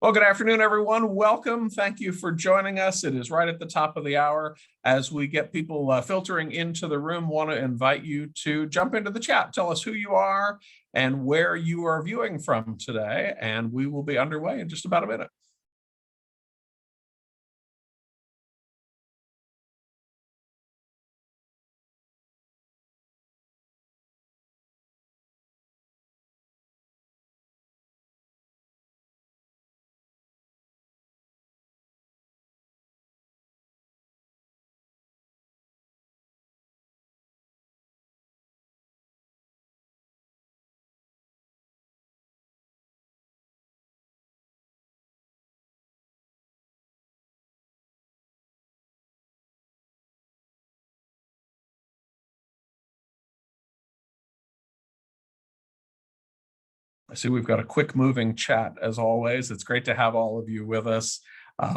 Well, good afternoon, everyone. Welcome. Thank you for joining us. It is right at the top of the hour. As we get people filtering into the room, want to invite you to jump into the chat. Tell us who you are and where you are viewing from today, and we will be underway in just about a minute. I see we've got a quick moving chat as always. It's great to have all of you with us.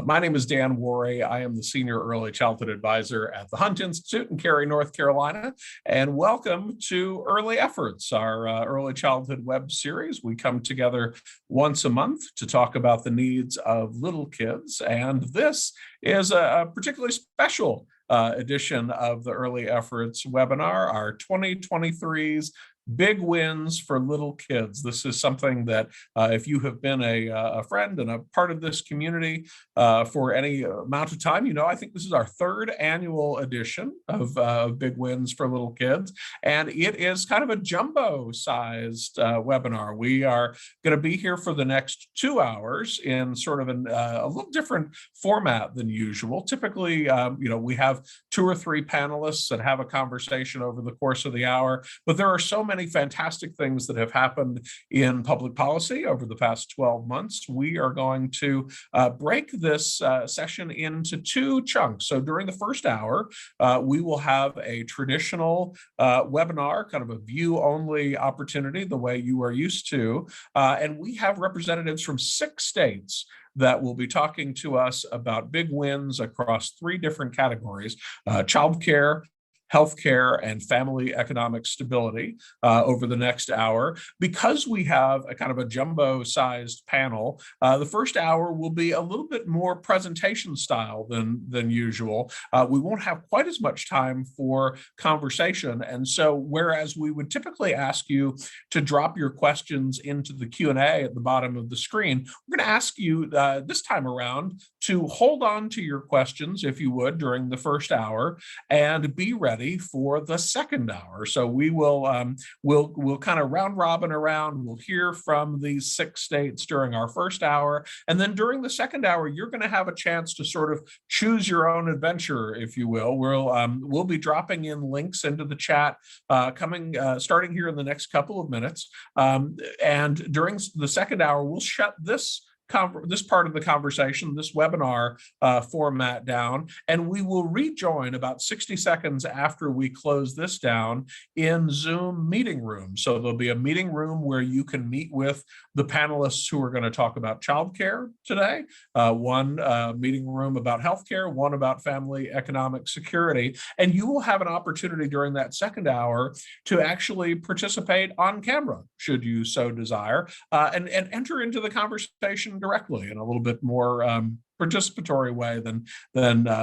My name is Dan Worry. I am the Senior Early Childhood Advisor at the Hunt Institute in Cary, North Carolina. And welcome to Early Efforts, our early childhood web series. We come together once a month to talk about the needs of little kids. And this is a particularly special edition of the Early Efforts webinar, our 2023's Big Wins for Little Kids. This is something that if you have been a friend and a part of this community for any amount of time, you know, I think this is our third annual edition of Big Wins for Little Kids. And it is kind of a jumbo-sized webinar. We are going to be here for the next 2 hours in sort of a little different format than usual. Typically, you know, we have 2 or 3 panelists that have a conversation over the course of the hour, but there are so many fantastic things that have happened in public policy over the past 12 months. We are going to break this session into 2 chunks. So during the first hour, we will have a traditional webinar, kind of a view-only opportunity, the way you are used to. And we have representatives from 6 states that will be talking to us about big wins across 3 different categories: childcare, healthcare, and family economic stability over the next hour. Because we have a kind of a jumbo-sized panel, the first hour will be a little bit more presentation style than usual. We won't have quite as much time for conversation. And so whereas we would typically ask you to drop your questions into the Q&A at the bottom of the screen, we're going to ask you this time around to hold on to your questions, if you would, during the first hour, and be ready for the second hour. So we will we'll kind of round robin around. We'll hear from these 6 states during our first hour, and then during the second hour, you're going to have a chance to sort of choose your own adventure, if you will. We'll be dropping in links into the chat starting here in the next couple of minutes, and during the second hour, we'll shut this part of the conversation, this webinar format down, and we will rejoin about 60 seconds after we close this down in Zoom meeting room. So there'll be a meeting room where you can meet with the panelists who are going to talk about childcare today, one meeting room about healthcare, one about family economic security, and you will have an opportunity during that second hour to actually participate on camera, should you so desire, and enter into the conversation directly in a little bit more participatory way than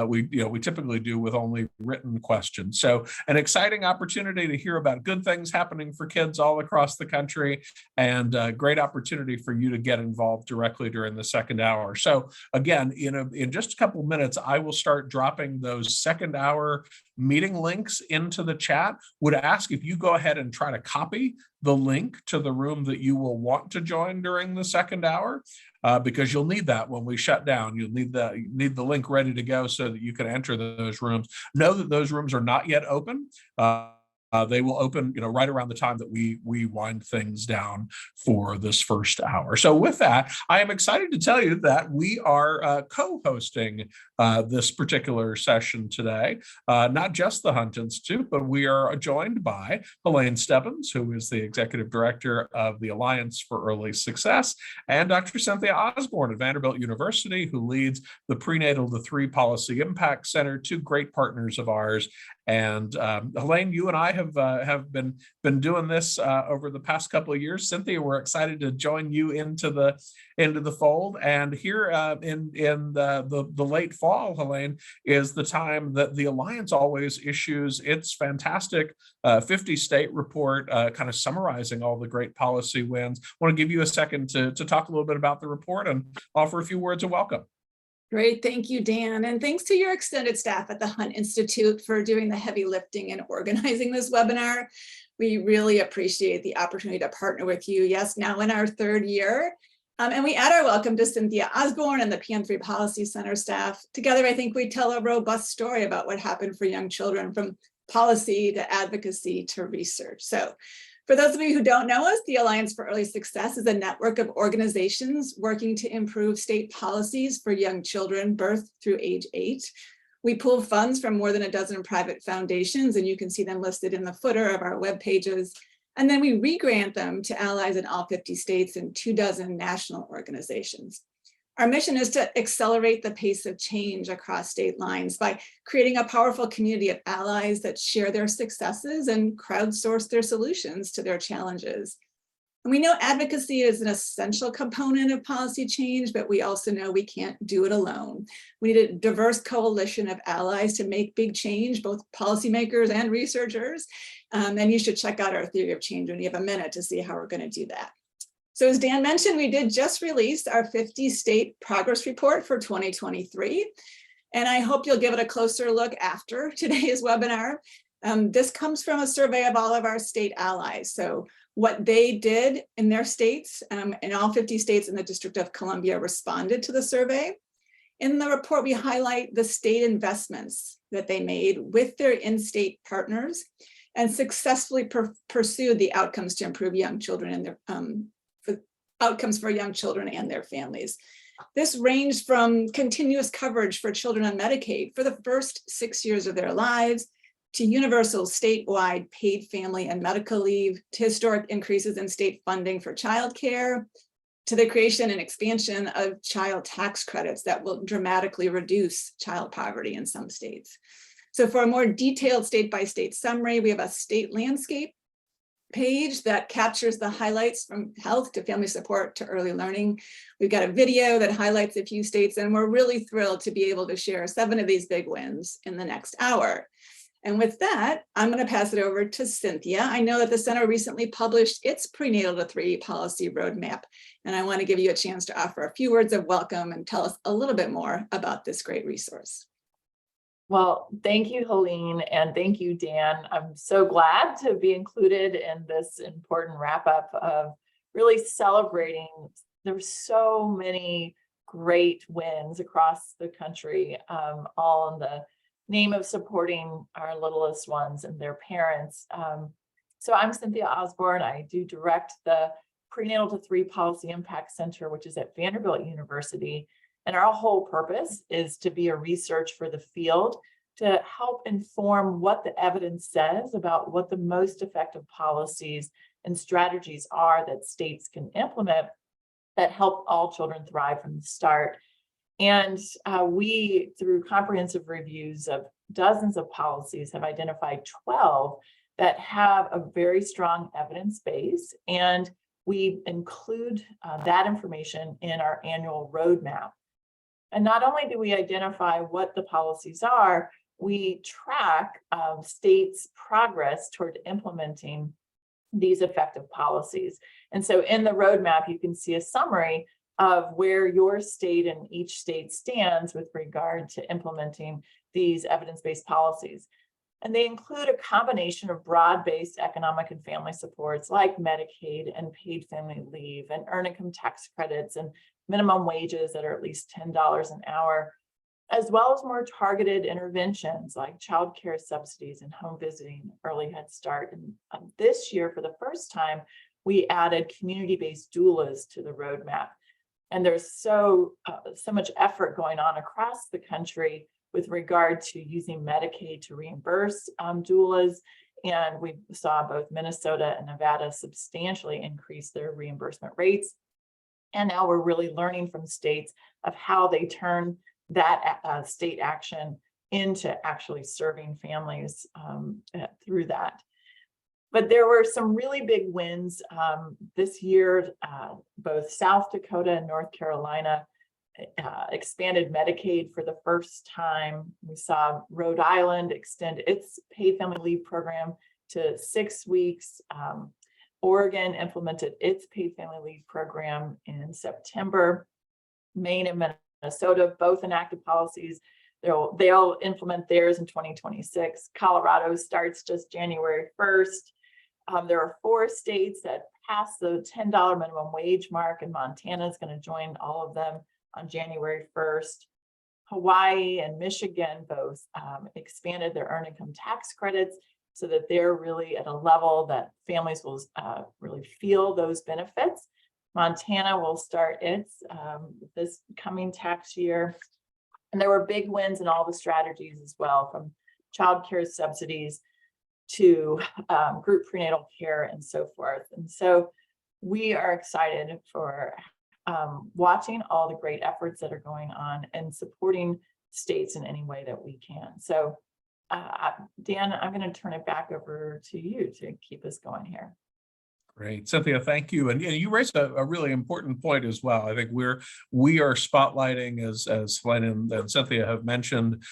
we typically do with only written questions. So an exciting opportunity to hear about good things happening for kids all across the country, and a great opportunity for you to get involved directly during the second hour. So again, in just a couple of minutes, I will start dropping those second hour meeting links into the chat. Would ask if you go ahead and try to copy the link to the room that you will want to join during the second hour, because you'll need that when we shut down. You'll need the link ready to go so that you can enter those rooms. Know that those rooms are not yet open. They will open, right around the time that we wind things down for this first hour. So with that, I am excited to tell you that we are co-hosting this particular session today. Not just the Hunt Institute, but we are joined by Helene Stebbins, who is the Executive Director of the Alliance for Early Success, and Dr. Cynthia Osborne at Vanderbilt University, who leads the Prenatal to 3 Policy Impact Center, 2 great partners of ours. And Helene, you and I have have been doing this over the past couple of years. Cynthia, we're excited to join you into the fold. And here in the late fall, Helene, is the time that the Alliance always issues its fantastic 50-state report, kind of summarizing all the great policy wins. I want to give you a second to talk a little bit about the report and offer a few words of welcome. Great, thank you, Dan. And thanks to your extended staff at the Hunt Institute for doing the heavy lifting and organizing this webinar. We really appreciate the opportunity to partner with you. Yes, now in our third year. And we add our welcome to Cynthia Osborne and the PM3 Policy Center staff. Together, I think we tell a robust story about what happened for young children, from policy to advocacy to research. So for those of you who don't know us, the Alliance for Early Success is a network of organizations working to improve state policies for young children birth through age 8. We pool funds from more than a dozen private foundations, and you can see them listed in the footer of our web pages. And then we re-grant them to allies in all 50 states and 24 national organizations. Our mission is to accelerate the pace of change across state lines by creating a powerful community of allies that share their successes and crowdsource their solutions to their challenges. And we know advocacy is an essential component of policy change, but we also know we can't do it alone. We need a diverse coalition of allies to make big change, both policymakers and researchers. And you should check out our theory of change when you have a minute to see how we're going to do that. So as Dan mentioned, we did just release our 50-state progress report for 2023. And I hope you'll give it a closer look after today's webinar. This comes from a survey of all of our state allies. So what they did in their states, and all 50 states in the District of Columbia responded to the survey. In the report, we highlight the state investments that they made with their in-state partners and successfully pursued the outcomes to improve young children and their outcomes for young children and their families. This ranged from continuous coverage for children on Medicaid for the first 6 years of their lives, to universal statewide paid family and medical leave, to historic increases in state funding for childcare, to the creation and expansion of child tax credits that will dramatically reduce child poverty in some states. So for a more detailed state-by-state summary, we have a state landscape page that captures the highlights from health to family support to early learning. We've got a video that highlights a few states, and we're really thrilled to be able to share 7 of these big wins in the next hour. And with that, I'm going to pass it over to Cynthia. I know that the center recently published its prenatal to 3 policy roadmap, and I want to give you a chance to offer a few words of welcome and tell us a little bit more about this great resource. Well, thank you, Helene, and thank you, Dan. I'm so glad to be included in this important wrap-up of really celebrating. There's so many great wins across the country, all in the name of supporting our littlest ones and their parents. So I'm Cynthia Osborne. I do direct the Prenatal to 3 Policy Impact Center, which is at Vanderbilt University. And our whole purpose is to be a research for the field to help inform what the evidence says about what the most effective policies and strategies are that states can implement that help all children thrive from the start. And we, through comprehensive reviews of dozens of policies, have identified 12 that have a very strong evidence base. And we include that information in our annual roadmap. And not only do we identify what the policies are, we track states' progress toward implementing these effective policies. And so in the roadmap, you can see a summary of where your state and each state stands with regard to implementing these evidence-based policies. And they include a combination of broad-based economic and family supports like Medicaid and paid family leave and earned income tax credits and minimum wages that are at least $10 an hour, as well as more targeted interventions like child care subsidies and home visiting, early Head Start. And this year, for the first time, we added community-based doulas to the roadmap. And there's so much effort going on across the country with regard to using Medicaid to reimburse doulas. And we saw both Minnesota and Nevada substantially increase their reimbursement rates. And now we're really learning from states of how they turn that state action into actually serving families through that. But there were some really big wins this year. Both South Dakota and North Carolina expanded Medicaid for the first time. We saw Rhode Island extend its paid family leave program to 6 weeks. Oregon implemented its paid family leave program in September. Maine and Minnesota both enacted policies. They'll implement theirs in 2026. Colorado starts just January 1st. There are 4 states that passed the $10 minimum wage mark, and Montana is going to join all of them on January 1st. Hawaii and Michigan both expanded their earned income tax credits so that they're really at a level that families will really feel those benefits. Montana will start its this coming tax year. And there were big wins in all the strategies as well, from child care subsidies to group prenatal care and so forth. And so we are excited for watching all the great efforts that are going on and supporting states in any way that we can. So Dan, I'm going to turn it back over to you to keep us going here. Great, Cynthia, thank you. And you raised a really important point as well. I think we are spotlighting, as Helene and Cynthia have mentioned,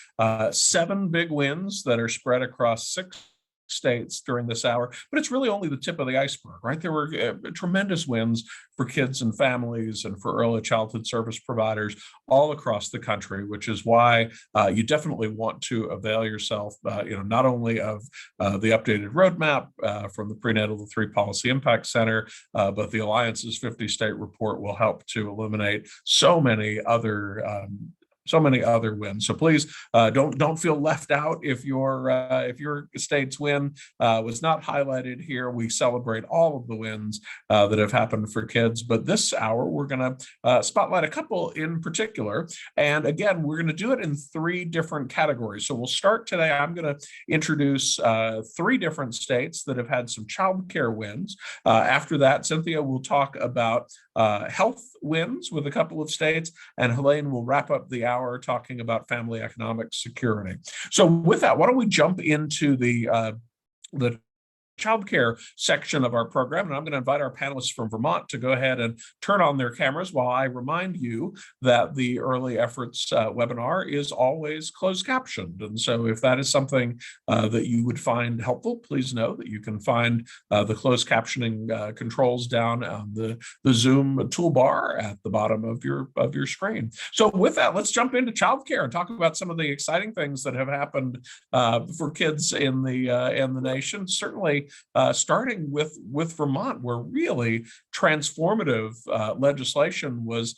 7 big wins that are spread across 6 states during this hour, but it's really only the tip of the iceberg, right? There were tremendous wins for kids and families and for early childhood service providers all across the country, which is why you definitely want to avail yourself, not only of the updated roadmap from the Prenatal to 3 Policy Impact Center, but the Alliance's 50-state report will help to illuminate so many other wins. So please don't feel left out if your state's win was not highlighted here. We celebrate all of the wins that have happened for kids, but this hour we're going to spotlight a couple in particular. And again, we're going to do it in 3 different categories. So we'll start today. I'm going to introduce 3 different states that have had some child care wins. After that, Cynthia will talk about health wins with a couple of states, and Helene will wrap up the hour talking about family economic security. So with that, why don't we jump into the childcare section of our program, and I'm going to invite our panelists from Vermont to go ahead and turn on their cameras while I remind you that the Early Efforts webinar is always closed captioned. And so if that is something that you would find helpful, please know that you can find the closed captioning controls down on the Zoom toolbar at the bottom of your screen. So with that, let's jump into childcare and talk about some of the exciting things that have happened for kids in the nation. Certainly, starting with Vermont, where really transformative legislation was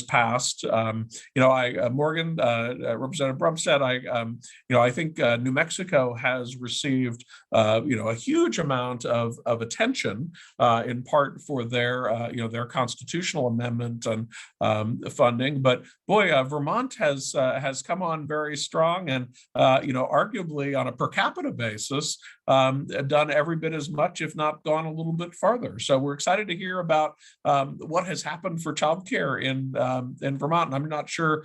passed. Morgan, Representative Brumstead, I think New Mexico has received a huge amount of attention in part for their constitutional amendment and funding. But boy, Vermont has come on very strong, and arguably on a per capita basis done every bit as much, if not gone a little bit farther. So we're excited to hear about what has happened for childcare in Vermont. And I'm not sure,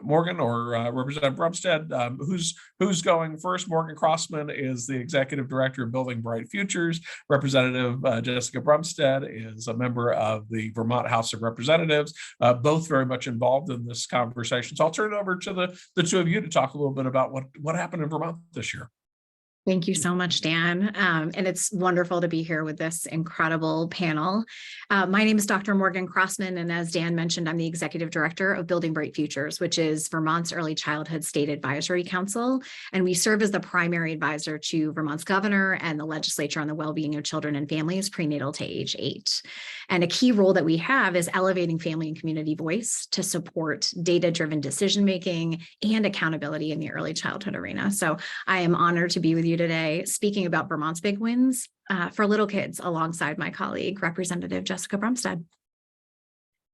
Morgan or Representative Brumstead, who's going first. Morgan Crossman is the Executive Director of Building Bright Futures. Representative Jessica Brumstead is a member of the Vermont House of Representatives, both very much involved in this conversation. So I'll turn it over to the 2 of you to talk a little bit about what happened in Vermont this year. Thank you so much, Dan. And it's wonderful to be here with this incredible panel. My name is Dr. Morgan Crossman, and as Dan mentioned, I'm the Executive Director of Building Bright Futures, which is Vermont's Early Childhood State Advisory Council. And we serve as the primary advisor to Vermont's governor and the legislature on the well-being of children and families prenatal to age 8. And a key role that we have is elevating family and community voice to support data-driven decision-making and accountability in the early childhood arena. So I am honored to be with you today speaking about Vermont's big wins for little kids alongside my colleague, Representative Jessica Brumstead.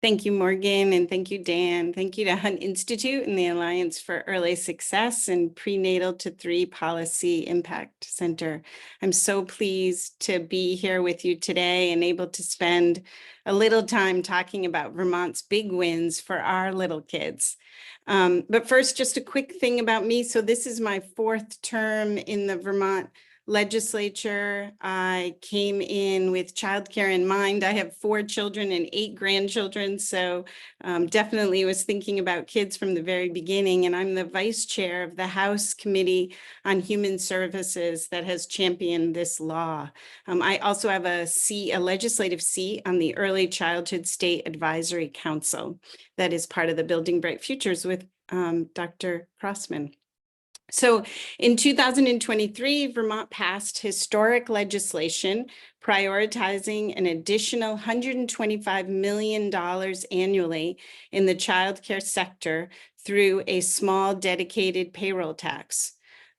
Thank you, Morgan, and thank you, Dan. Thank you to Hunt Institute and the Alliance for Early Success and Prenatal to 3 Policy Impact Center. I'm so pleased to be here with you today and able to spend a little time talking about Vermont's big wins for our little kids. But first, just a quick thing about me. So this is my 4th term in the Vermont legislature, I came in with childcare in mind. I have 4 children and 8 grandchildren, so definitely was thinking about kids from the very beginning. And I'm the vice chair of the House Committee on Human Services that has championed this law. I also have a legislative seat on the Early Childhood State Advisory Council that is part of the Building Bright Futures with Dr. Crossman. So in 2023, Vermont passed historic legislation prioritizing an additional $125 million annually in the childcare sector through a small dedicated payroll tax.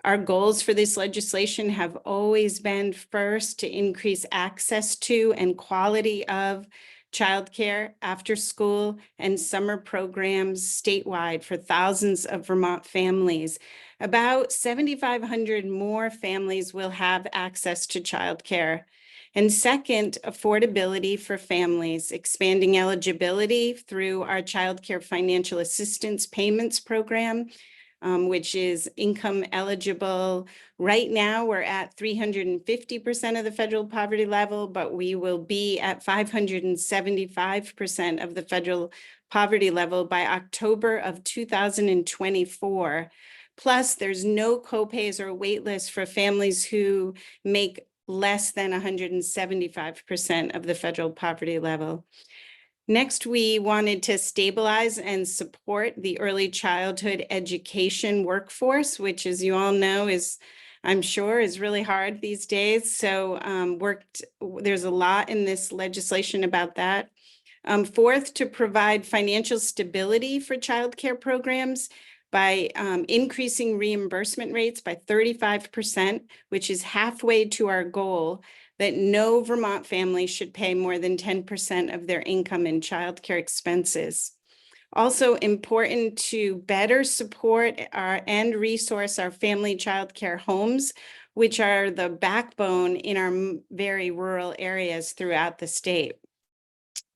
Our goals for this legislation have always been, first, to increase access to and quality of childcare, after school, and summer programs statewide for thousands of Vermont families. About 7,500 more families will have access to childcare. And second, affordability for families, expanding eligibility through our childcare financial assistance payments program, which is income eligible. Right now, we're at 350% of the federal poverty level, but we will be at 575% of the federal poverty level by October of 2024. Plus, there's no copays or wait lists for families who make less than 175% of the federal poverty level. Next, we wanted to stabilize and support the early childhood education workforce, which, as you all know, I'm sure is really hard these days. So there's a lot in this legislation about that. Fourth, to provide financial stability for childcare programs by increasing reimbursement rates by 35%, which is halfway to our goal that no Vermont family should pay more than 10% of their income in childcare expenses. Also important to better support and resource our family childcare homes, which are the backbone in our very rural areas throughout the state.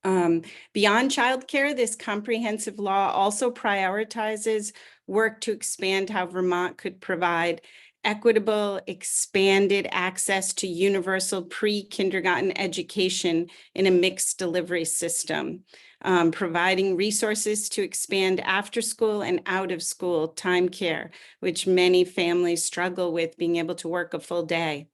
Beyond childcare, this comprehensive law also prioritizes work to expand how Vermont could provide equitable, expanded access to universal pre-kindergarten education in a mixed delivery system, providing resources to expand after school and out of school time care, which many families struggle with being able to work a full day.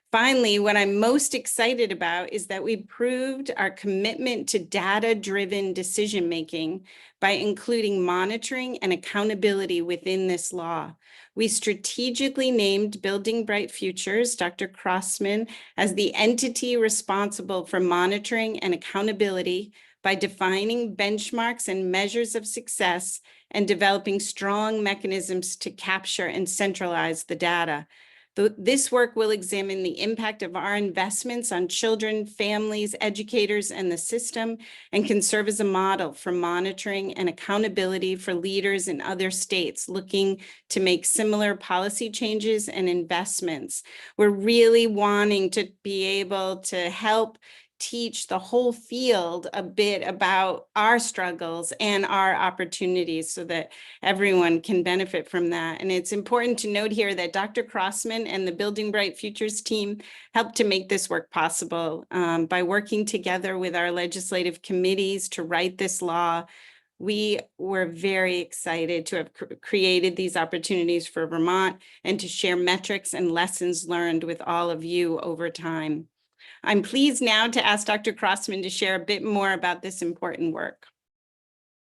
Finally, what I'm most excited about is that we proved our commitment to data-driven decision-making by including monitoring and accountability within this law. We strategically named Building Bright Futures, Dr. Crossman, as the entity responsible for monitoring and accountability by defining benchmarks and measures of success and developing strong mechanisms to capture and centralize the data. This work will examine the impact of our investments on children, families, educators, and the system, and can serve as a model for monitoring and accountability for leaders in other states looking to make similar policy changes and investments. We're really wanting to be able to help teach the whole field a bit about our struggles and our opportunities so that everyone can benefit from that. And it's important to note here that Dr. Crossman and the Building Bright Futures team helped to make this work possible by working together with our legislative committees to write this law. We were very excited to have created these opportunities for Vermont and to share metrics and lessons learned with all of you over time. I'm pleased now to ask Dr. Crossman to share a bit more about this important work.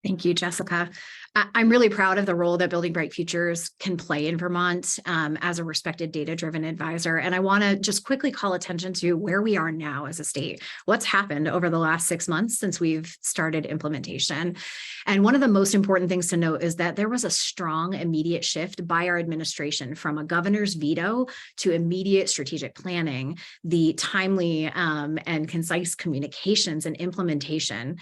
Thank you, Jessica. I'm really proud of the role that Building Bright Futures can play in Vermont as a respected data-driven advisor. And I want to just quickly call attention to where we are now as a state. What's happened over the last 6 months since we've started implementation. And one of the most important things to note is that there was a strong immediate shift by our administration from a governor's veto to immediate strategic planning, the timely and concise communications and implementation.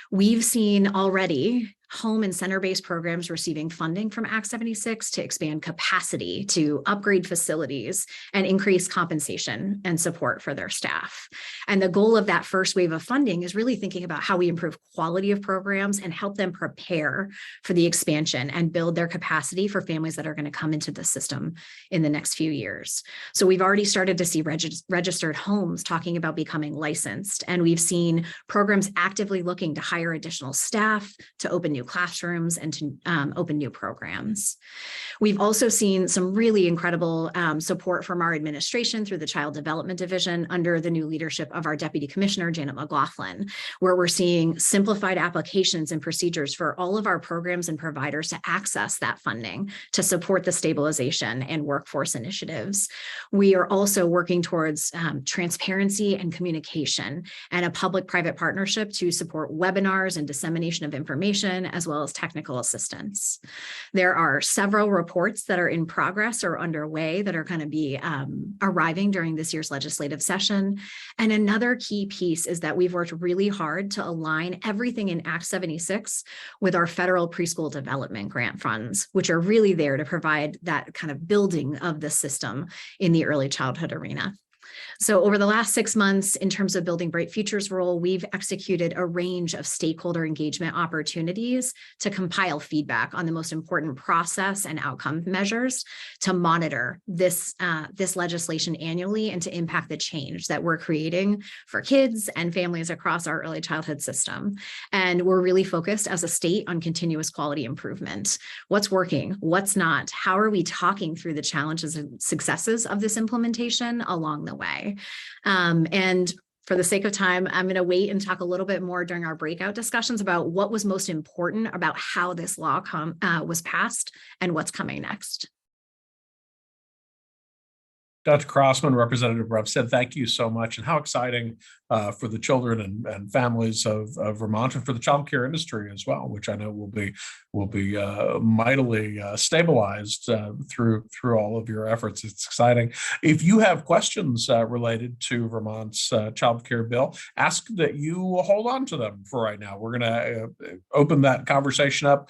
We've seen already home and center-based programs receiving funding from Act 76 to expand capacity, to upgrade facilities, and increase compensation and support for their staff. And the goal of that first wave of funding is really thinking about how we improve quality of programs and help them prepare for the expansion and build their capacity for families that are going to come into the system in the next few years. So we've already started to see registered homes talking about becoming licensed, and we've seen programs actively looking to hire additional staff, to open new classrooms, and to open new programs. We've also seen some really incredible support from our administration through the Child Development Division under the new leadership of our Deputy Commissioner, Janet McLaughlin, where we're seeing simplified applications and procedures for all of our programs and providers to access that funding to support the stabilization and workforce initiatives. We are also working towards transparency and communication and a public-private partnership to support webinars and dissemination of information, as well as technical assistance. There are several reports that are in progress or underway that are going to be arriving during this year's legislative session. And another key piece is that we've worked really hard to align everything in Act 76 with our federal preschool development grant funds, which are really there to provide that kind of building of the system in the early childhood arena. So over the last 6 months, in terms of Building Bright Futures role, we've executed a range of stakeholder engagement opportunities to compile feedback on the most important process and outcome measures to monitor this legislation annually and to impact the change that we're creating for kids and families across our early childhood system. And we're really focused as a state on continuous quality improvement. What's working? What's not? How are we talking through the challenges and successes of this implementation along the way? And for the sake of time, I'm going to wait and talk a little bit more during our breakout discussions about what was most important about how this law was passed and what's coming next. Dr. Crossman, Representative Brevstead, thank you so much. And how exciting for the children and families of Vermont, and for the child care industry as well, which I know will be mightily stabilized through all of your efforts. It's exciting. If you have questions related to Vermont's child care bill, ask that you hold on to them for right now. We're going to open that conversation up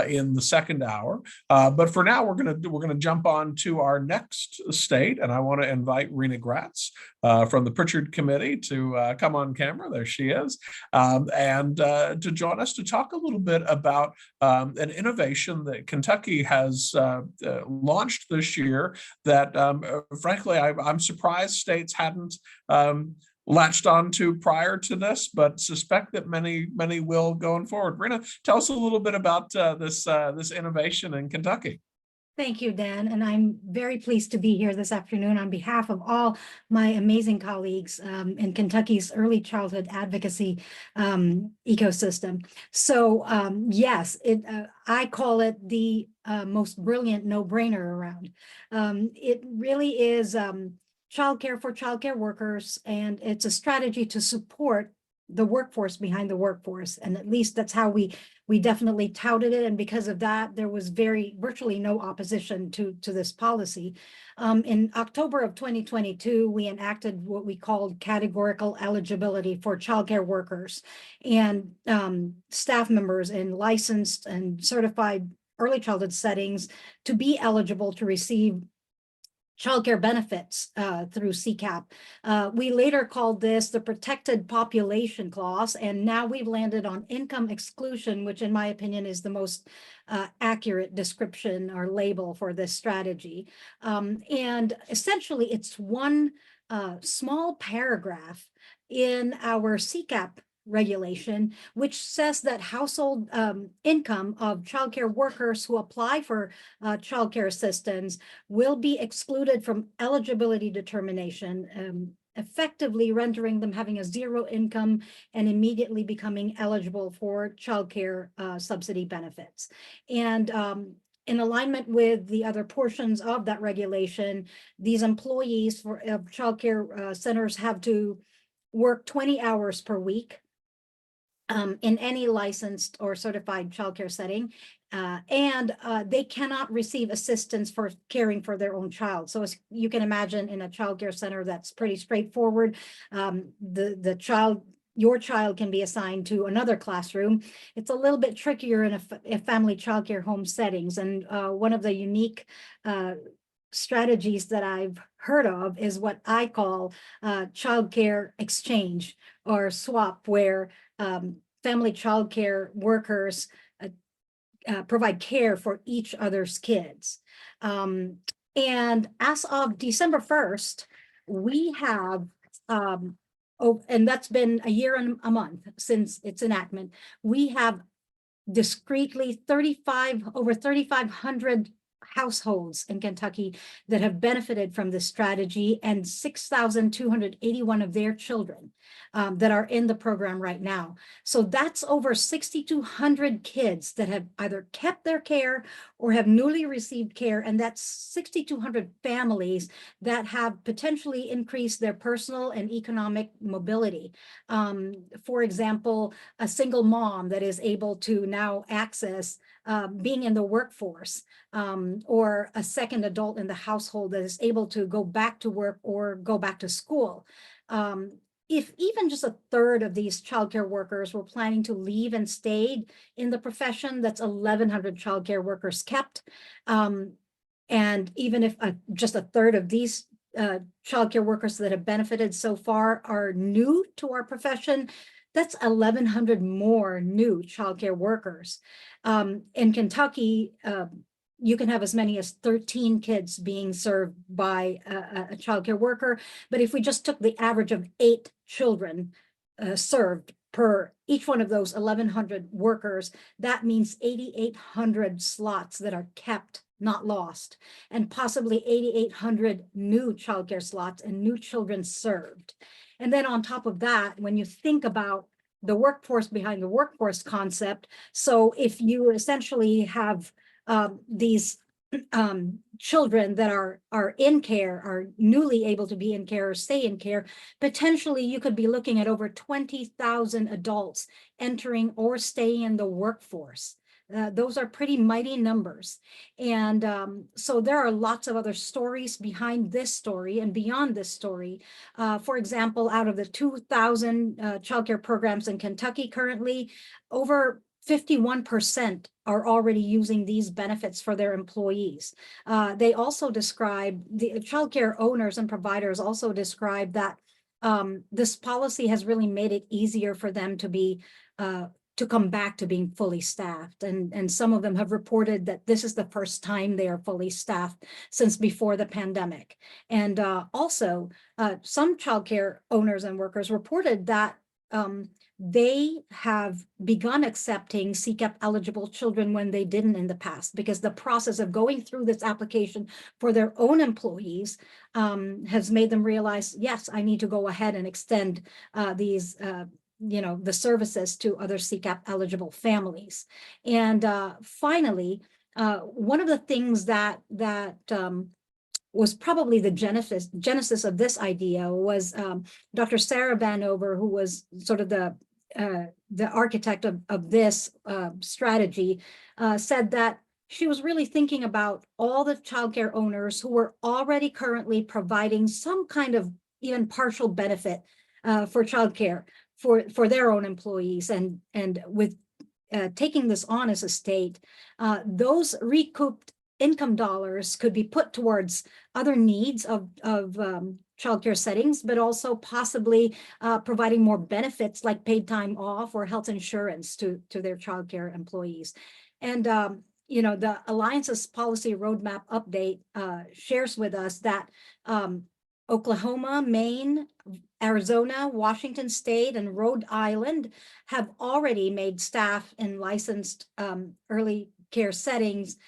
in the second hour. But for now, we're going to jump on to our next state, and I want to invite Rena Gratz from the Pritchard Committee to come on camera. There she is, and to join us to talk a little bit about an innovation that Kentucky has launched this year that, frankly, I'm surprised states hadn't latched onto prior to this, but suspect that many will going forward. Rena, tell us a little bit about this innovation in Kentucky. Thank you, Dan, and I'm very pleased to be here this afternoon on behalf of all my amazing colleagues in Kentucky's early childhood advocacy ecosystem. So yes, I call it the most brilliant no-brainer around. It really is childcare for childcare workers, and it's a strategy to support the workforce behind the workforce. And at least that's how we definitely touted it. And because of that, there was virtually no opposition to this policy. In October of 2022, we enacted what we called categorical eligibility for childcare workers and staff members in licensed and certified early childhood settings to be eligible to receive childcare benefits through CCAP. We later called this the Protected Population Clause, and now we've landed on income exclusion, which in my opinion is the most accurate description or label for this strategy. And essentially it's one small paragraph in our CCAP regulation, which says that household income of childcare workers who apply for childcare assistance will be excluded from eligibility determination, effectively rendering them having a zero income and immediately becoming eligible for childcare subsidy benefits. And in alignment with the other portions of that regulation, these employees for childcare centers have to work 20 hours per week in any licensed or certified childcare setting, and they cannot receive assistance for caring for their own child. So as you can imagine, in a childcare center, that's pretty straightforward. The child your child can be assigned to another classroom. It's a little bit trickier in a family childcare home settings. And one of the unique strategies that I've heard of is what I call childcare exchange or swap, where family childcare workers provide care for each other's kids. And as of December 1st, we have, and that's been a year and a month since its enactment, we have discreetly over 3,500 households in Kentucky that have benefited from this strategy, and 6,281 of their children that are in the program right now. So that's over 6,200 kids that have either kept their care or have newly received care, and that's 6,200 families that have potentially increased their personal and economic mobility. For example, a single mom that is able to now access being in the workforce, or a second adult in the household that is able to go back to work or go back to school. If even just a third of these childcare workers were planning to leave and stayed in the profession, that's 1,100 childcare workers kept. And even if just a third of these childcare workers that have benefited so far are new to our profession, that's 1,100 more new childcare workers. In Kentucky, you can have as many as 13 kids being served by a childcare worker. But if we just took the average of 8 children served per each one of those 1,100 workers, that means 8,800 slots that are kept, not lost, and possibly 8,800 new childcare slots and new children served. And then on top of that, when you think about the workforce behind the workforce concept, so if you essentially have these children that are in care, are newly able to be in care or stay in care, potentially you could be looking at over 20,000 adults entering or staying in the workforce. Those are pretty mighty numbers. And so there are lots of other stories behind this story and beyond this story. For example, out of the 2,000 childcare programs in Kentucky currently, over 51% are already using these benefits for their employees. They also describe, the childcare owners and providers also describe that this policy has really made it easier for them to be to come back to being fully staffed. And some of them have reported that this is the first time they are fully staffed since before the pandemic. And also, some childcare owners and workers reported that they have begun accepting CCAP eligible children when they didn't in the past, because the process of going through this application for their own employees has made them realize, yes, I need to go ahead and extend these the services to other CCAP eligible families. And finally, one of the things that was probably the genesis of this idea was Dr. Sarah Vanover, who was sort of the architect of this strategy, said that she was really thinking about all the childcare owners who were already currently providing some kind of even partial benefit for childcare for their own employees, and with taking this on as a state, those recouped income dollars could be put towards other needs of childcare settings, but also possibly providing more benefits like paid time off or health insurance to their childcare employees. And the Alliance's policy roadmap update shares with us that Oklahoma, Maine, Arizona, Washington State, and Rhode Island have already made staff in licensed early care settings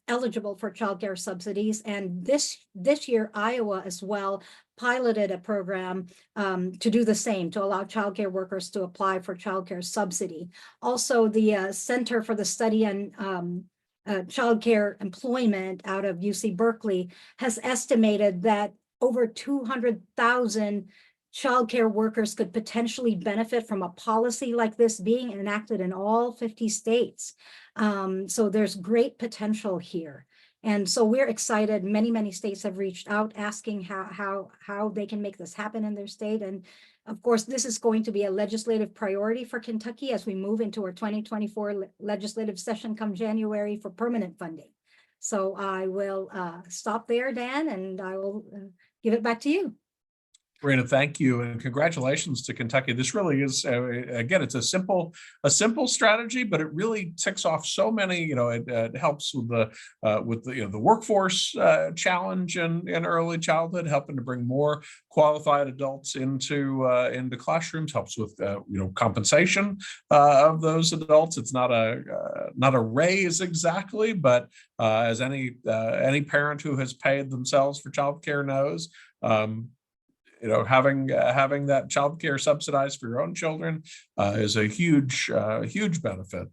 eligible for childcare subsidies. And this year, Iowa as well piloted a program to do the same, to allow childcare workers to apply for childcare subsidy. Also, the Center for the Study on Childcare Employment out of UC Berkeley has estimated that over 200,000 childcare workers could potentially benefit from a policy like this being enacted in all 50 states. So there's great potential here. And so we're excited. Many states have reached out asking how they can make this happen in their state. And of course, this is going to be a legislative priority for Kentucky as we move into our 2024 legislative session come January for permanent funding. So I will stop there, Dan, and I will give it back to you. Rena, thank you, and congratulations to Kentucky. This really is, again, it's a simple strategy, but it really ticks off so many. It helps with the workforce challenge in early childhood, helping to bring more qualified adults into classrooms. Helps with compensation of those adults. It's not a raise exactly, but as any parent who has paid themselves for childcare knows. Having that childcare subsidized for your own children is a huge benefit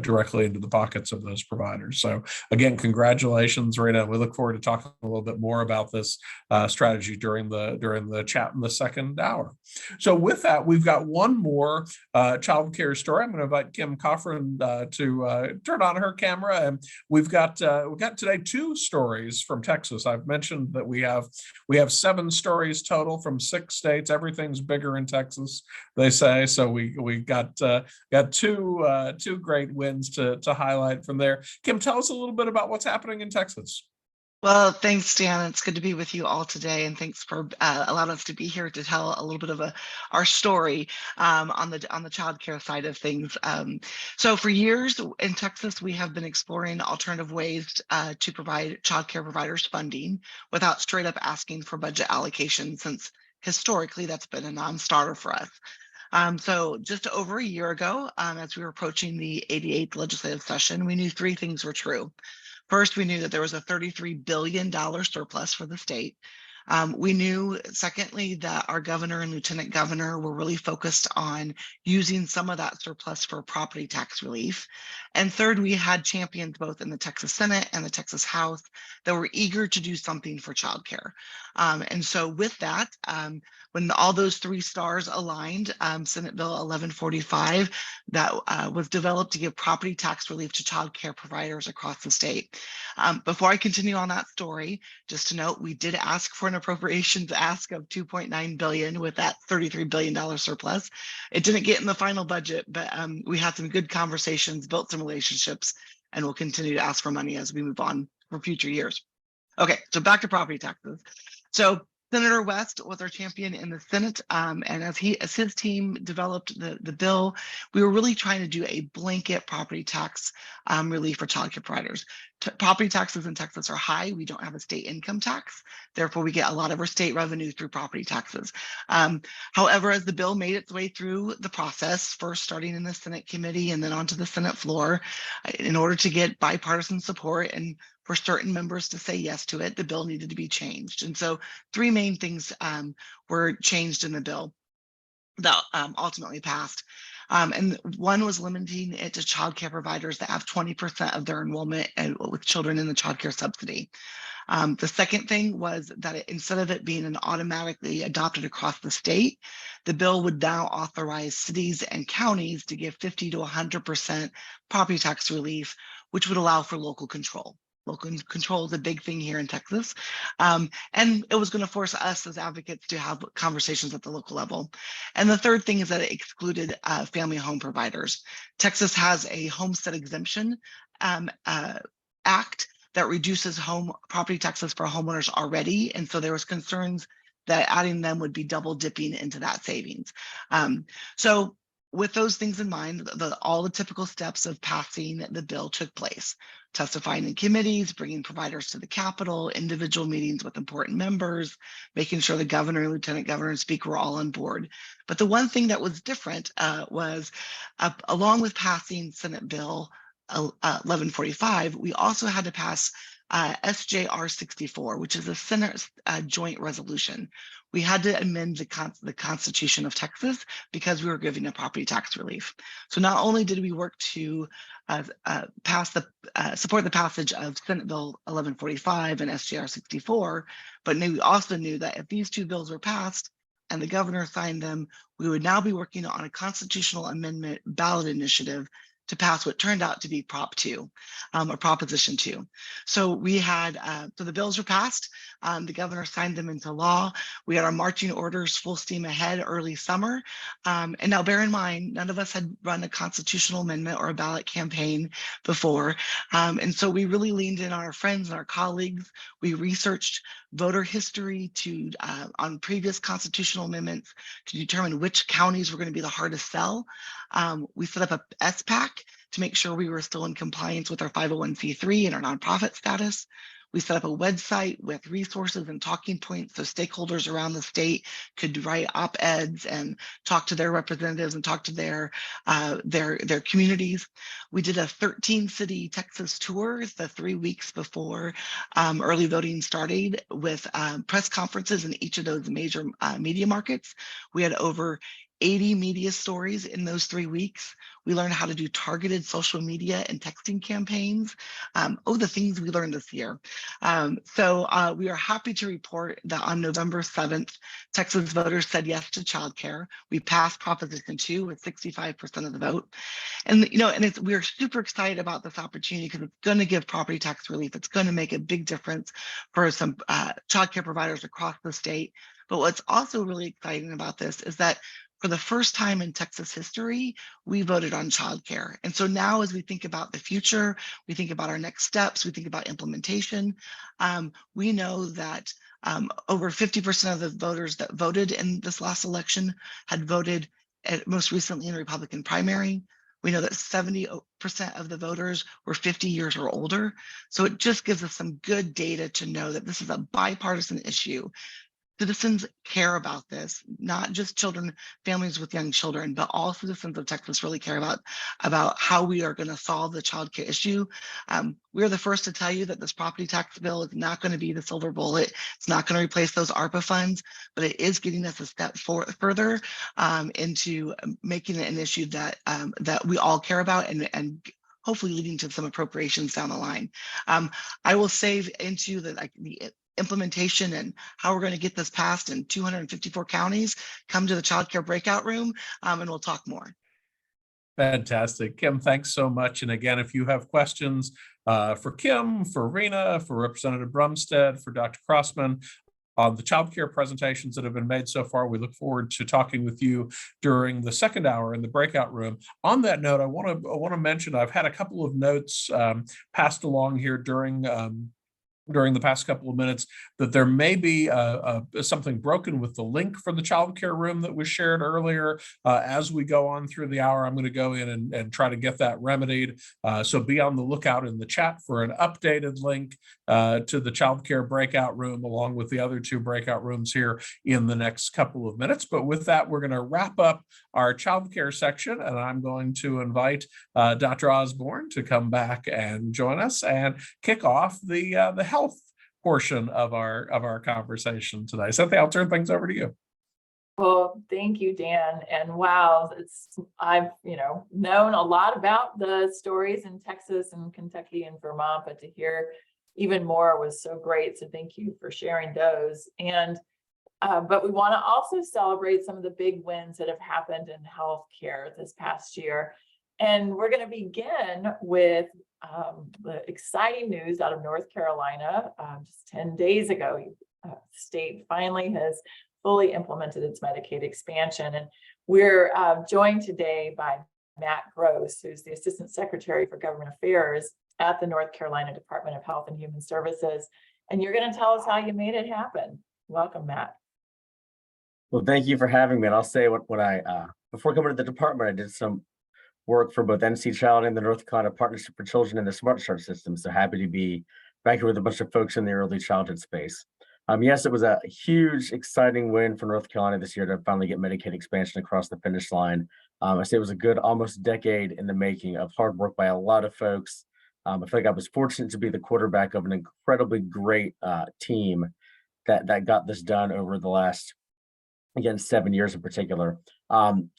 directly into the pockets of those providers. So again, congratulations, Rita. We look forward to talking a little bit more about this strategy during the chat in the second hour. So with that, we've got one more childcare story. I'm going to invite Kim Coffrin to turn on her camera, and we've got today 2 stories from Texas. I've mentioned that we have 7 stories total from 6 states. Everything's bigger in Texas, they say. So we got 2 great wins to highlight from there. Kim, tell us a little bit about what's happening in Texas. Well, thanks, Dan. It's good to be with you all today, and thanks for allowing us to be here to tell a little bit of our story on the child care side of things. So for years in Texas, we have been exploring alternative ways to provide child care providers funding without straight up asking for budget allocation, since historically that's been a non-starter for us. So just over a year ago, as we were approaching the 88th legislative session, we knew 3 things were true. First, we knew that there was a $33 billion surplus for the state. We knew, secondly, that our governor and lieutenant governor were really focused on using some of that surplus for property tax relief. And third, we had champions both in the Texas Senate and the Texas House that were eager to do something for childcare. And so with that, when all those 3 stars aligned, Senate Bill 1145 that was developed to give property tax relief to child care providers across the state. Before I continue on that story, just to note, we did ask for an appropriations ask of $2.9 billion with that $33 billion surplus. It didn't get in the final budget, but we had some good conversations, built some relationships, and we'll continue to ask for money as we move on for future years. Okay, so back to property taxes. So Senator West was our champion in the Senate, and as his team developed the bill, we were really trying to do a blanket property tax relief for childcare providers. Property taxes in Texas are high. We don't have a state income tax. Therefore, we get a lot of our state revenue through property taxes. However, as the bill made its way through the process, first starting in the Senate committee and then onto the Senate floor, in order to get bipartisan support and for certain members to say yes to it, the bill needed to be changed. And so 3 main things were changed in the bill that ultimately passed. And one was limiting it to child care providers that have 20% of their enrollment with children in the child care subsidy. The second thing was that instead of it being an automatically adopted across the state, the bill would now authorize cities and counties to give 50 to 100% property tax relief, which would allow for local control. Local control is a big thing here in Texas. And it was going to force us as advocates to have conversations at the local level. And the third thing is that it excluded family home providers. Texas has a homestead exemption act that reduces home property taxes for homeowners already. And so there was concerns that adding them would be double dipping into that savings. So with those things in mind, all the typical steps of passing the bill took place. Testifying in committees, bringing providers to the Capitol, individual meetings with important members, making sure the governor, lieutenant governor, and speaker were all on board. But the one thing that was different was along with passing Senate Bill 1145, we also had to pass SJR 64, which is a Senate joint resolution. We had to amend the Constitution of Texas because we were giving a property tax relief. So not only did we work to support the passage of Senate Bill 1145 and SJR 64, but we also knew that if these 2 bills were passed and the governor signed them, we would now be working on a constitutional amendment ballot initiative to pass what turned out to be Prop 2, or Proposition 2. So we had, so the bills were passed, the governor signed them into law. We had our marching orders full steam ahead early summer. And now bear in mind, none of us had run a constitutional amendment or a ballot campaign before. And so we really leaned in on our friends and our colleagues. We researched voter history on previous constitutional amendments to determine which counties were going to be the hardest sell. We set up a SPAC to make sure we were still in compliance with our 501c3 and our nonprofit status. We set up a website with resources and talking points so stakeholders around the state could write op-eds and talk to their representatives and talk to their communities. We did a 13-city Texas tour the 3 weeks before early voting started, with press conferences in each of those major media markets. We had over 80 media stories in those 3 weeks. We learned how to do targeted social media and texting campaigns. The things we learned this year. So we are happy to report that on November 7th, Texas voters said yes to childcare. We passed Proposition 2 with 65% of the vote. And we're super excited about this opportunity because it's going to give property tax relief. It's going to make a big difference for some childcare providers across the state. But what's also really exciting about this is that for the first time in Texas history, we voted on childcare. And so now as we think about the future, we think about our next steps, we think about implementation, we know that over 50% of the voters that voted in this last election had voted most recently in a Republican primary. We know that 70% of the voters were 50 years or older. So it just gives us some good data to know that this is a bipartisan issue. Citizens care about this, not just children, families with young children, but all citizens of Texas really care about how we are going to solve the child care issue. We're the first to tell you that this property tax bill is not going to be the silver bullet. It's not going to replace those ARPA funds, but it is getting us a step further into making it an issue that we all care about and hopefully leading to some appropriations down the line. I will save into the implementation and how we're going to get this passed in 254 counties. Come to the child care breakout room and we'll talk more. Fantastic. Kim, thanks so much. And again, if you have questions for Kim, for Rena, for Representative Brumstead, for Dr. Crossman, on the child care presentations that have been made so far, we look forward to talking with you during the second hour in the breakout room. On that note, I want to mention I've had a couple of notes passed along here during the past couple of minutes that there may be something broken with the link for the child care room that was shared earlier. As we go on through the hour, I'm going to go in and try to get that remedied. So be on the lookout in the chat for an updated link to the child care breakout room, along with the other two breakout rooms here in the next couple of minutes. But with that, we're going to wrap up our child care section, and I'm going to invite Dr. Osborne to come back and join us and kick off the health portion of our conversation today. Cynthia, I'll turn things over to you. Well, thank you, Dan. And wow, I've known a lot about the stories in Texas and Kentucky and Vermont, but to hear even more was so great. So thank you for sharing those. And but we want to also celebrate some of the big wins that have happened in healthcare this past year. And we're going to begin with the exciting news out of North Carolina. Just 10 days ago, the state finally has fully implemented its Medicaid expansion. And we're joined today by Matt Gross, who's the Assistant Secretary for Government Affairs at the North Carolina Department of Health and Human Services. And you're going to tell us how you made it happen. Welcome, Matt. Well, thank you for having me. And I'll say when I before coming to the department, I did some work for both NC Child and the North Carolina Partnership for Children in the Smart Start system. So happy to be back here with a bunch of folks in the early childhood space. Yes, it was a huge, exciting win for North Carolina this year to finally get Medicaid expansion across the finish line. I say it was a good almost decade in the making of hard work by a lot of folks. I feel like I was fortunate to be the quarterback of an incredibly great team that got this done over the last, again, 7 years in particular.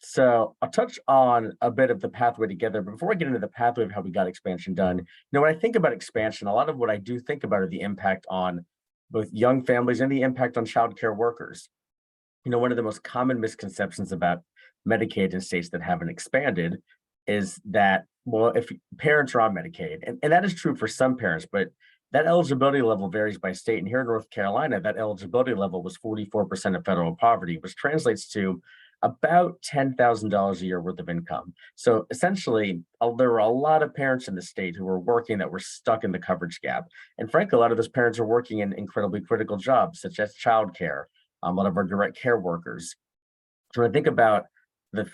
So I'll touch on a bit of the pathway together. But before I get into the pathway of how we got expansion done, when I think about expansion, a lot of what I do think about are the impact on both young families and the impact on child care workers. One of the most common misconceptions about Medicaid in states that haven't expanded is that, well, if parents are on Medicaid, and that is true for some parents, but that eligibility level varies by state. And here in North Carolina, that eligibility level was 44% of federal poverty, which translates to about $10,000 a year worth of income. So essentially, there were a lot of parents in the state who were working that were stuck in the coverage gap. And frankly, a lot of those parents are working in incredibly critical jobs, such as childcare, a lot of our direct care workers. So when I think about the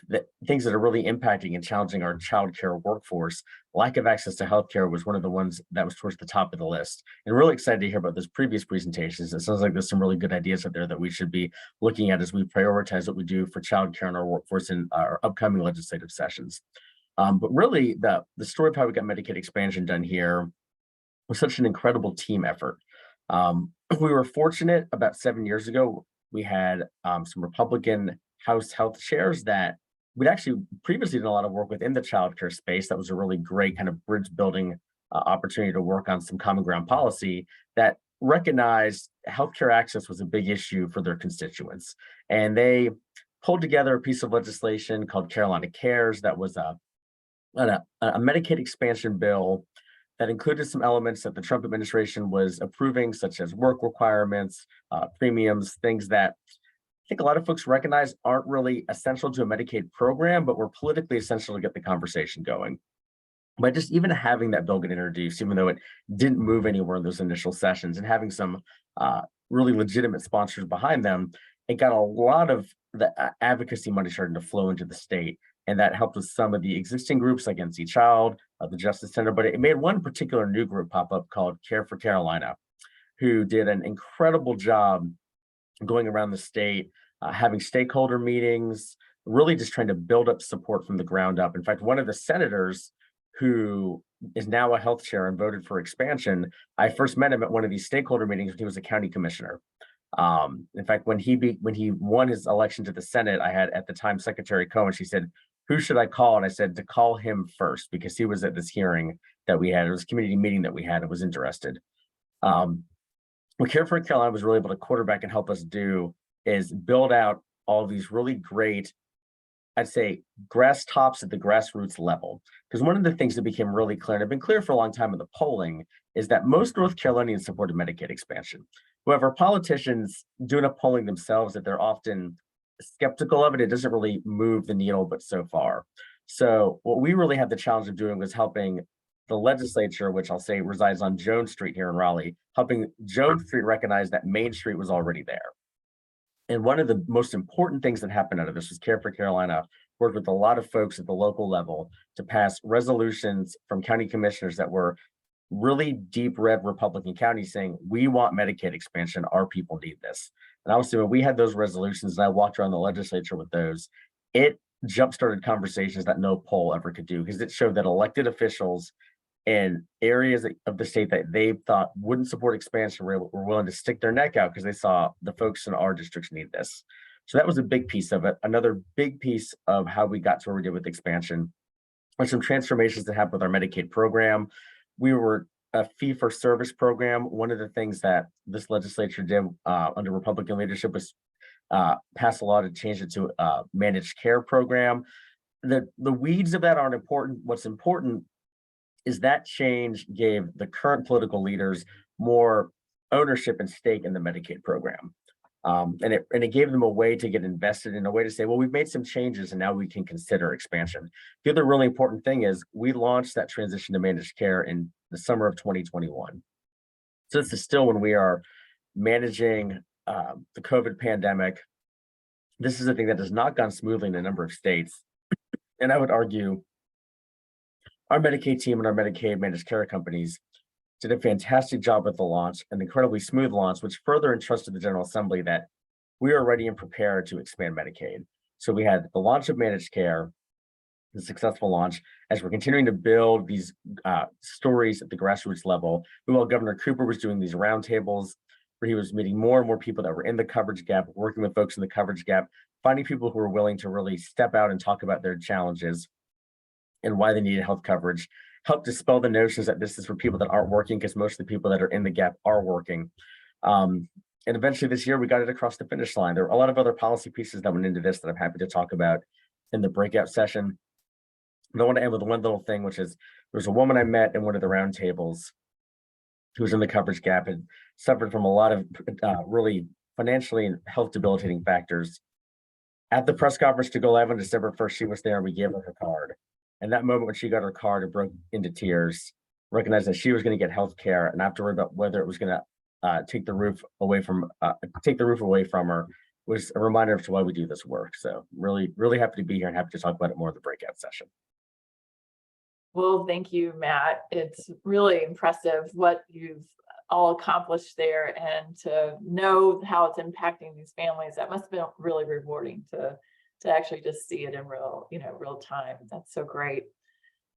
things that are really impacting and challenging our childcare workforce, lack of access to healthcare was one of the ones that was towards the top of the list. And really excited to hear about those previous presentations. It sounds like there's some really good ideas out there that we should be looking at as we prioritize what we do for childcare in our workforce in our upcoming legislative sessions. But really, the story of how we got Medicaid expansion done here was such an incredible team effort. We were fortunate about 7 years ago, we had some Republican House health chairs that we'd actually previously done a lot of work within the childcare space. That was a really great kind of bridge building opportunity to work on some common ground policy that recognized healthcare access was a big issue for their constituents. And they pulled together a piece of legislation called Carolina Cares that was a Medicaid expansion bill that included some elements that the Trump administration was approving, such as work requirements, premiums, things that I think a lot of folks recognize aren't really essential to a Medicaid program, but were politically essential to get the conversation going. But just even having that bill get introduced, even though it didn't move anywhere in those initial sessions, and having some really legitimate sponsors behind them, it got a lot of the advocacy money starting to flow into the state. And that helped with some of the existing groups like NC Child, the Justice Center, but it made one particular new group pop up called Care for Carolina, who did an incredible job going around the state, having stakeholder meetings, really just trying to build up support from the ground up. In fact, one of the senators who is now a health chair and voted for expansion, I first met him at one of these stakeholder meetings when he was a county commissioner. In fact, when he won his election to the Senate, I had at the time Secretary Cohen, she said, "Who should I call?" And I said to call him first because he was at this hearing that we had. It was a community meeting that we had and was interested. What Care for Carolina was really able to quarterback and help us do is build out all of these really great, I'd say, grass tops at the grassroots level. Because one of the things that became really clear, and have been clear for a long time in the polling, is that most North Carolinians supported Medicaid expansion. However, politicians do enough polling themselves that they're often skeptical of it. It doesn't really move the needle, but so far. So what we really had the challenge of doing was helping the legislature, which I'll say resides on Jones Street here in Raleigh, helping Jones Street recognize that Main Street was already there. And one of the most important things that happened out of this was Care for Carolina worked with a lot of folks at the local level to pass resolutions from county commissioners that were really deep red Republican counties saying, we want Medicaid expansion, our people need this. And obviously when we had those resolutions and I walked around the legislature with those, it jump-started conversations that no poll ever could do because it showed that elected officials in areas of the state that they thought wouldn't support expansion were willing to stick their neck out because they saw the folks in our districts need this. So that was a big piece of it. Another big piece of how we got to where we did with expansion are some transformations that happened with our Medicaid program. We were a fee-for-service program. One of the things that this legislature did under Republican leadership was pass a law to change it to a managed care program. The weeds of that aren't important. What's important is that change gave the current political leaders more ownership and stake in the Medicaid program. And it gave them a way to get invested in a way to say, well, we've made some changes and now we can consider expansion. The other really important thing is we launched that transition to managed care in the summer of 2021. So this is still when we are managing the COVID pandemic. This is a thing that has not gone smoothly in a number of states. And I would argue our Medicaid team and our Medicaid managed care companies did a fantastic job with the launch, an incredibly smooth launch, which further entrusted the General Assembly that we are ready and prepared to expand Medicaid. So we had the launch of managed care, the successful launch, as we're continuing to build these stories at the grassroots level. While Governor Cooper was doing these roundtables, where he was meeting more and more people that were in the coverage gap, working with folks in the coverage gap, finding people who were willing to really step out and talk about their challenges and why they needed health coverage, help dispel the notions that this is for people that aren't working, because most of the people that are in the gap are working. And eventually this year, we got it across the finish line. There were a lot of other policy pieces that went into this that I'm happy to talk about in the breakout session. I want to end with one little thing, which is there's a woman I met in one of the roundtables who was in the coverage gap and suffered from a lot of really financially and health debilitating factors. At the press conference to go live on December 1st, she was there. We gave her card. And that moment when she got her card and broke into tears, recognized that she was going to get health care and not have to worry about whether it was going to take the roof away from her, was a reminder of why we do this work. So really, really happy to be here and happy to talk about it more in the breakout session. Well, thank you, Matt. It's really impressive what you've all accomplished there, and to know how it's impacting these families. That must have been really rewarding to actually just see it in real time. That's so great.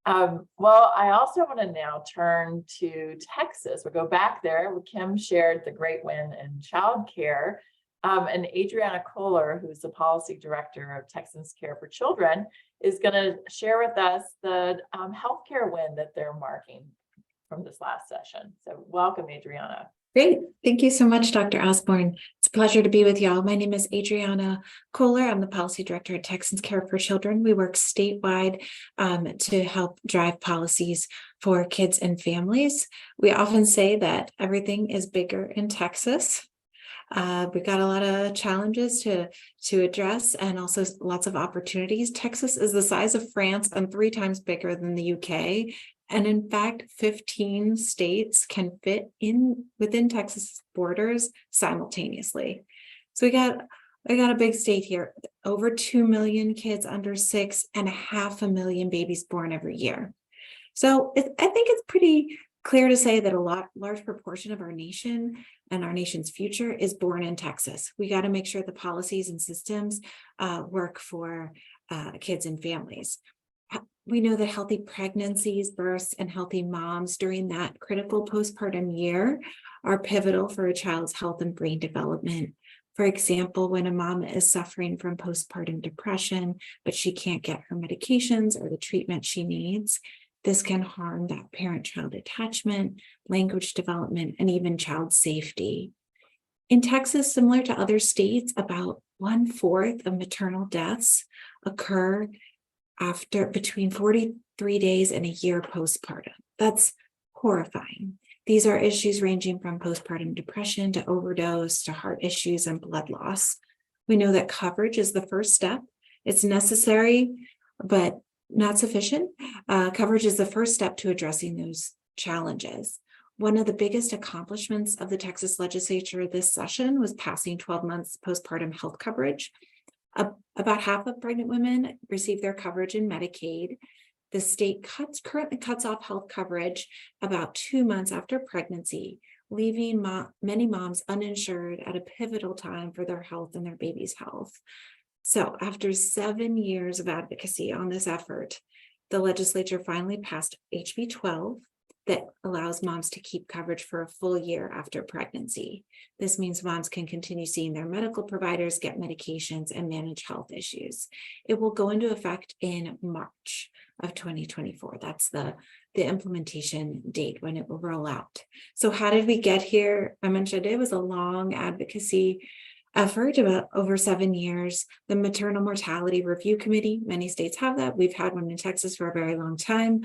Well, I also want to now turn to Texas. We'll go back there. Kim shared the great win in childcare. And Adriana Kohler, who's the policy director of Texans Care for Children, is going to share with us the healthcare win that they're marking from this last session. So welcome, Adriana. Great. Thank you so much, Dr. Osborne. It's a pleasure to be with y'all. My name is Adriana Kohler. I'm the policy director at Texans Care for Children. We work statewide to help drive policies for kids and families. We often say that everything is bigger in Texas. We've got a lot of challenges to address and also lots of opportunities. Texas is the size of France and 3 times bigger than the UK. And in fact, 15 states can fit within Texas borders simultaneously. So we got a big state here, over 2 million kids under 6 and 500,000 babies born every year. So I think it's pretty clear to say that a large proportion of our nation and our nation's future is born in Texas. We got to make sure the policies and systems work for kids and families. We know that healthy pregnancies, births, and healthy moms during that critical postpartum year are pivotal for a child's health and brain development. For example, when a mom is suffering from postpartum depression, but she can't get her medications or the treatment she needs, this can harm that parent-child attachment, language development, and even child safety. In Texas, similar to other states, about 1/4 of maternal deaths occur between 43 days and a year postpartum. That's horrifying. These are issues ranging from postpartum depression to overdose to heart issues and blood loss. We know that coverage is the first step. It's necessary, but not sufficient. Coverage is the first step to addressing those challenges. One of the biggest accomplishments of the Texas legislature this session was passing 12 months postpartum health coverage. About half of pregnant women receive their coverage in Medicaid. The state currently cuts off health coverage about 2 months after pregnancy, leaving many moms uninsured at a pivotal time for their health and their baby's health. So after 7 years of advocacy on this effort, the legislature finally passed HB 12 that allows moms to keep coverage for a full year after pregnancy. This means moms can continue seeing their medical providers, get medications, and manage health issues. It will go into effect in March of 2024. That's the implementation date when it will roll out. So how did we get here? I mentioned it was a long advocacy effort about over 7 years. The Maternal Mortality Review Committee, many states have that. We've had one in Texas for a very long time.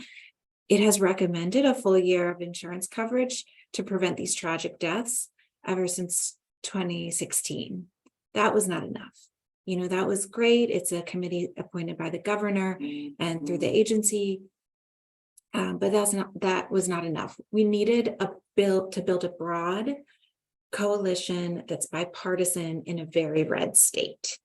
It has recommended a full year of insurance coverage to prevent these tragic deaths ever since 2016. That was not enough. That was great. It's a committee appointed by the governor and through the agency, but that was not enough. We needed to build a broad coalition that's bipartisan in a very red state.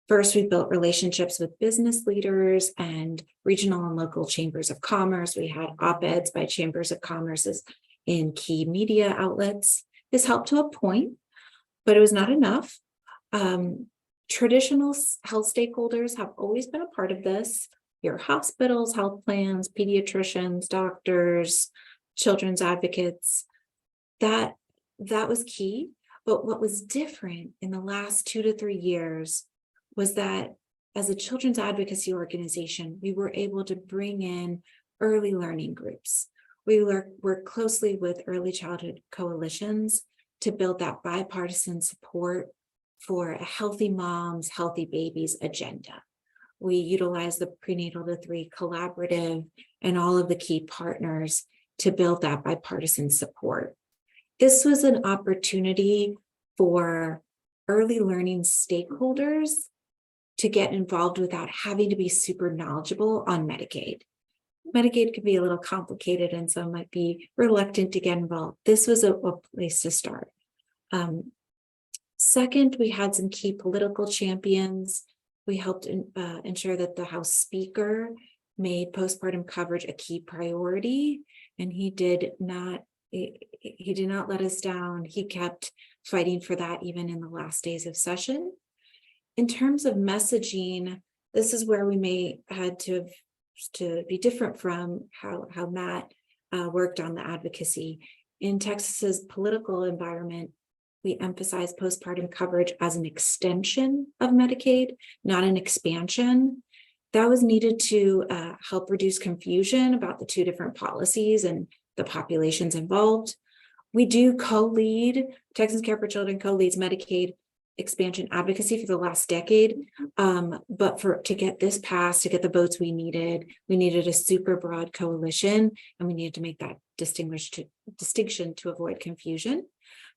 First, we built relationships with business leaders and regional and local chambers of commerce. We had op-eds by chambers of commerce in key media outlets. This helped to a point, but it was not enough. Traditional health stakeholders have always been a part of this. Your hospitals, health plans, pediatricians, doctors, children's advocates. That was key. But what was different in the last 2 to 3 years was that as a children's advocacy organization, we were able to bring in early learning groups. We work closely with early childhood coalitions to build that bipartisan support for a healthy moms, healthy babies agenda. We utilized the Prenatal to 3 Collaborative and all of the key partners to build that bipartisan support. This was an opportunity for early learning stakeholders to get involved without having to be super knowledgeable on Medicaid. Medicaid could be a little complicated and some might be reluctant to get involved. This was a place to start. Second, we had some key political champions. We helped ensure that the House Speaker made postpartum coverage a key priority, and he did not let us down. He kept fighting for that even in the last days of session. In terms of messaging, this is where we may had to be different from how Matt worked on the advocacy. In Texas's political environment, we emphasize postpartum coverage as an extension of Medicaid, not an expansion. That was needed to help reduce confusion about the two different policies and the populations involved. We do co-lead, Texans Care for Children co-leads Medicaid expansion advocacy for the last decade. But to get this passed, to get the votes we needed a super broad coalition, and we needed to make that distinction to avoid confusion.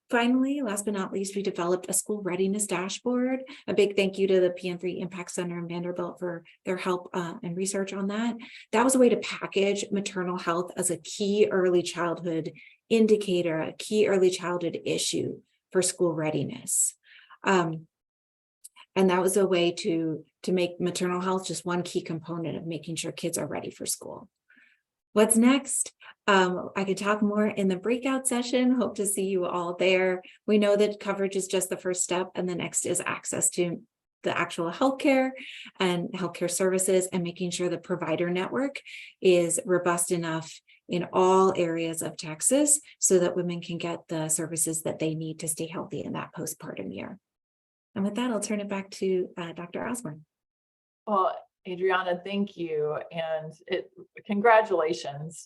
Finally, last but not least, we developed a school readiness dashboard. A big thank you to the PN3 Impact Center in Vanderbilt for their help and research on that. That was a way to package maternal health as a key early childhood indicator, a key early childhood issue for school readiness. And that was a way to make maternal health just one key component of making sure kids are ready for school. What's next? I could talk more in the breakout session. Hope to see you all there. We know that coverage is just the first step, and the next is access to the actual healthcare and healthcare services, and making sure the provider network is robust enough in all areas of Texas so that women can get the services that they need to stay healthy in that postpartum year. And with that, I'll turn it back to Dr. Osborne. Well, Adriana, thank you. And congratulations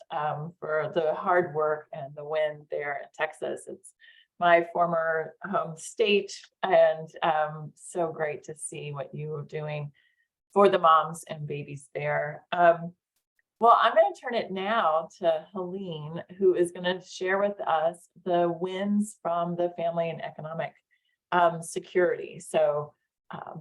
for the hard work and the win there in Texas. It's my former home state, and so great to see what you are doing for the moms and babies there. Well, I'm going to turn it now to Helene, who is going to share with us the wins from the family and economic security. So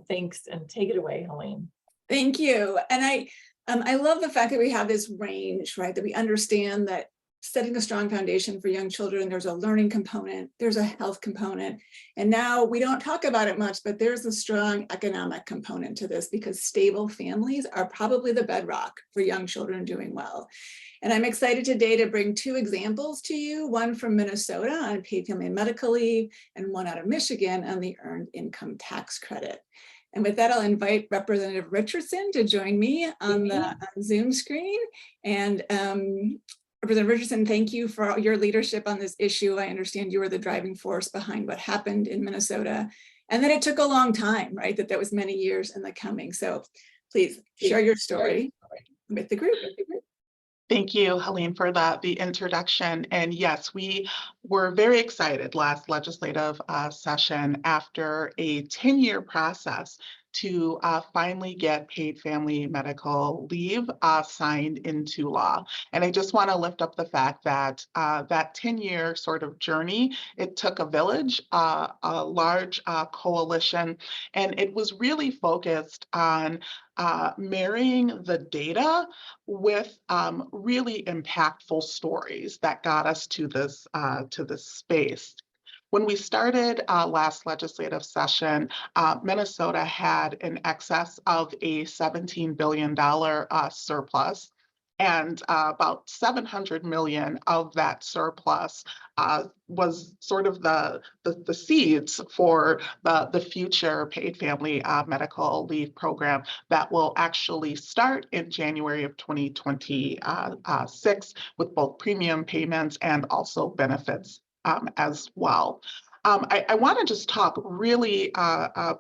thanks, and take it away, Helene. Thank you. And I love the fact that we have this range, right? That we understand that setting a strong foundation for young children, there's a learning component, there's a health component. And now we don't talk about it much, but there's a strong economic component to this, because stable families are probably the bedrock for young children doing well. And I'm excited today to bring two examples to you, one from Minnesota on paid family and medical leave, and one out of Michigan on the earned income tax credit. And with that, I'll invite Representative Richardson to join me on the Zoom screen. And Representative Richardson, thank you for your leadership on this issue. I understand you were the driving force behind what happened in Minnesota. And that it took a long time, right? That was many years in the coming. So please share your story with the group. Thank you, Helene, for the introduction. And yes, we were very excited last legislative session after a 10-year process to finally get paid family medical leave signed into law. And I just want to lift up the fact that that 10-year sort of journey, it took a village, a large coalition, and it was really focused on marrying the data with really impactful stories that got us to this space. When we started last legislative session, Minnesota had in excess of a $17 billion surplus. And about 700 million of that surplus was sort of the seeds for the future paid family medical leave program that will actually start in January of 2026 with both premium payments and also benefits as well. I want to just talk really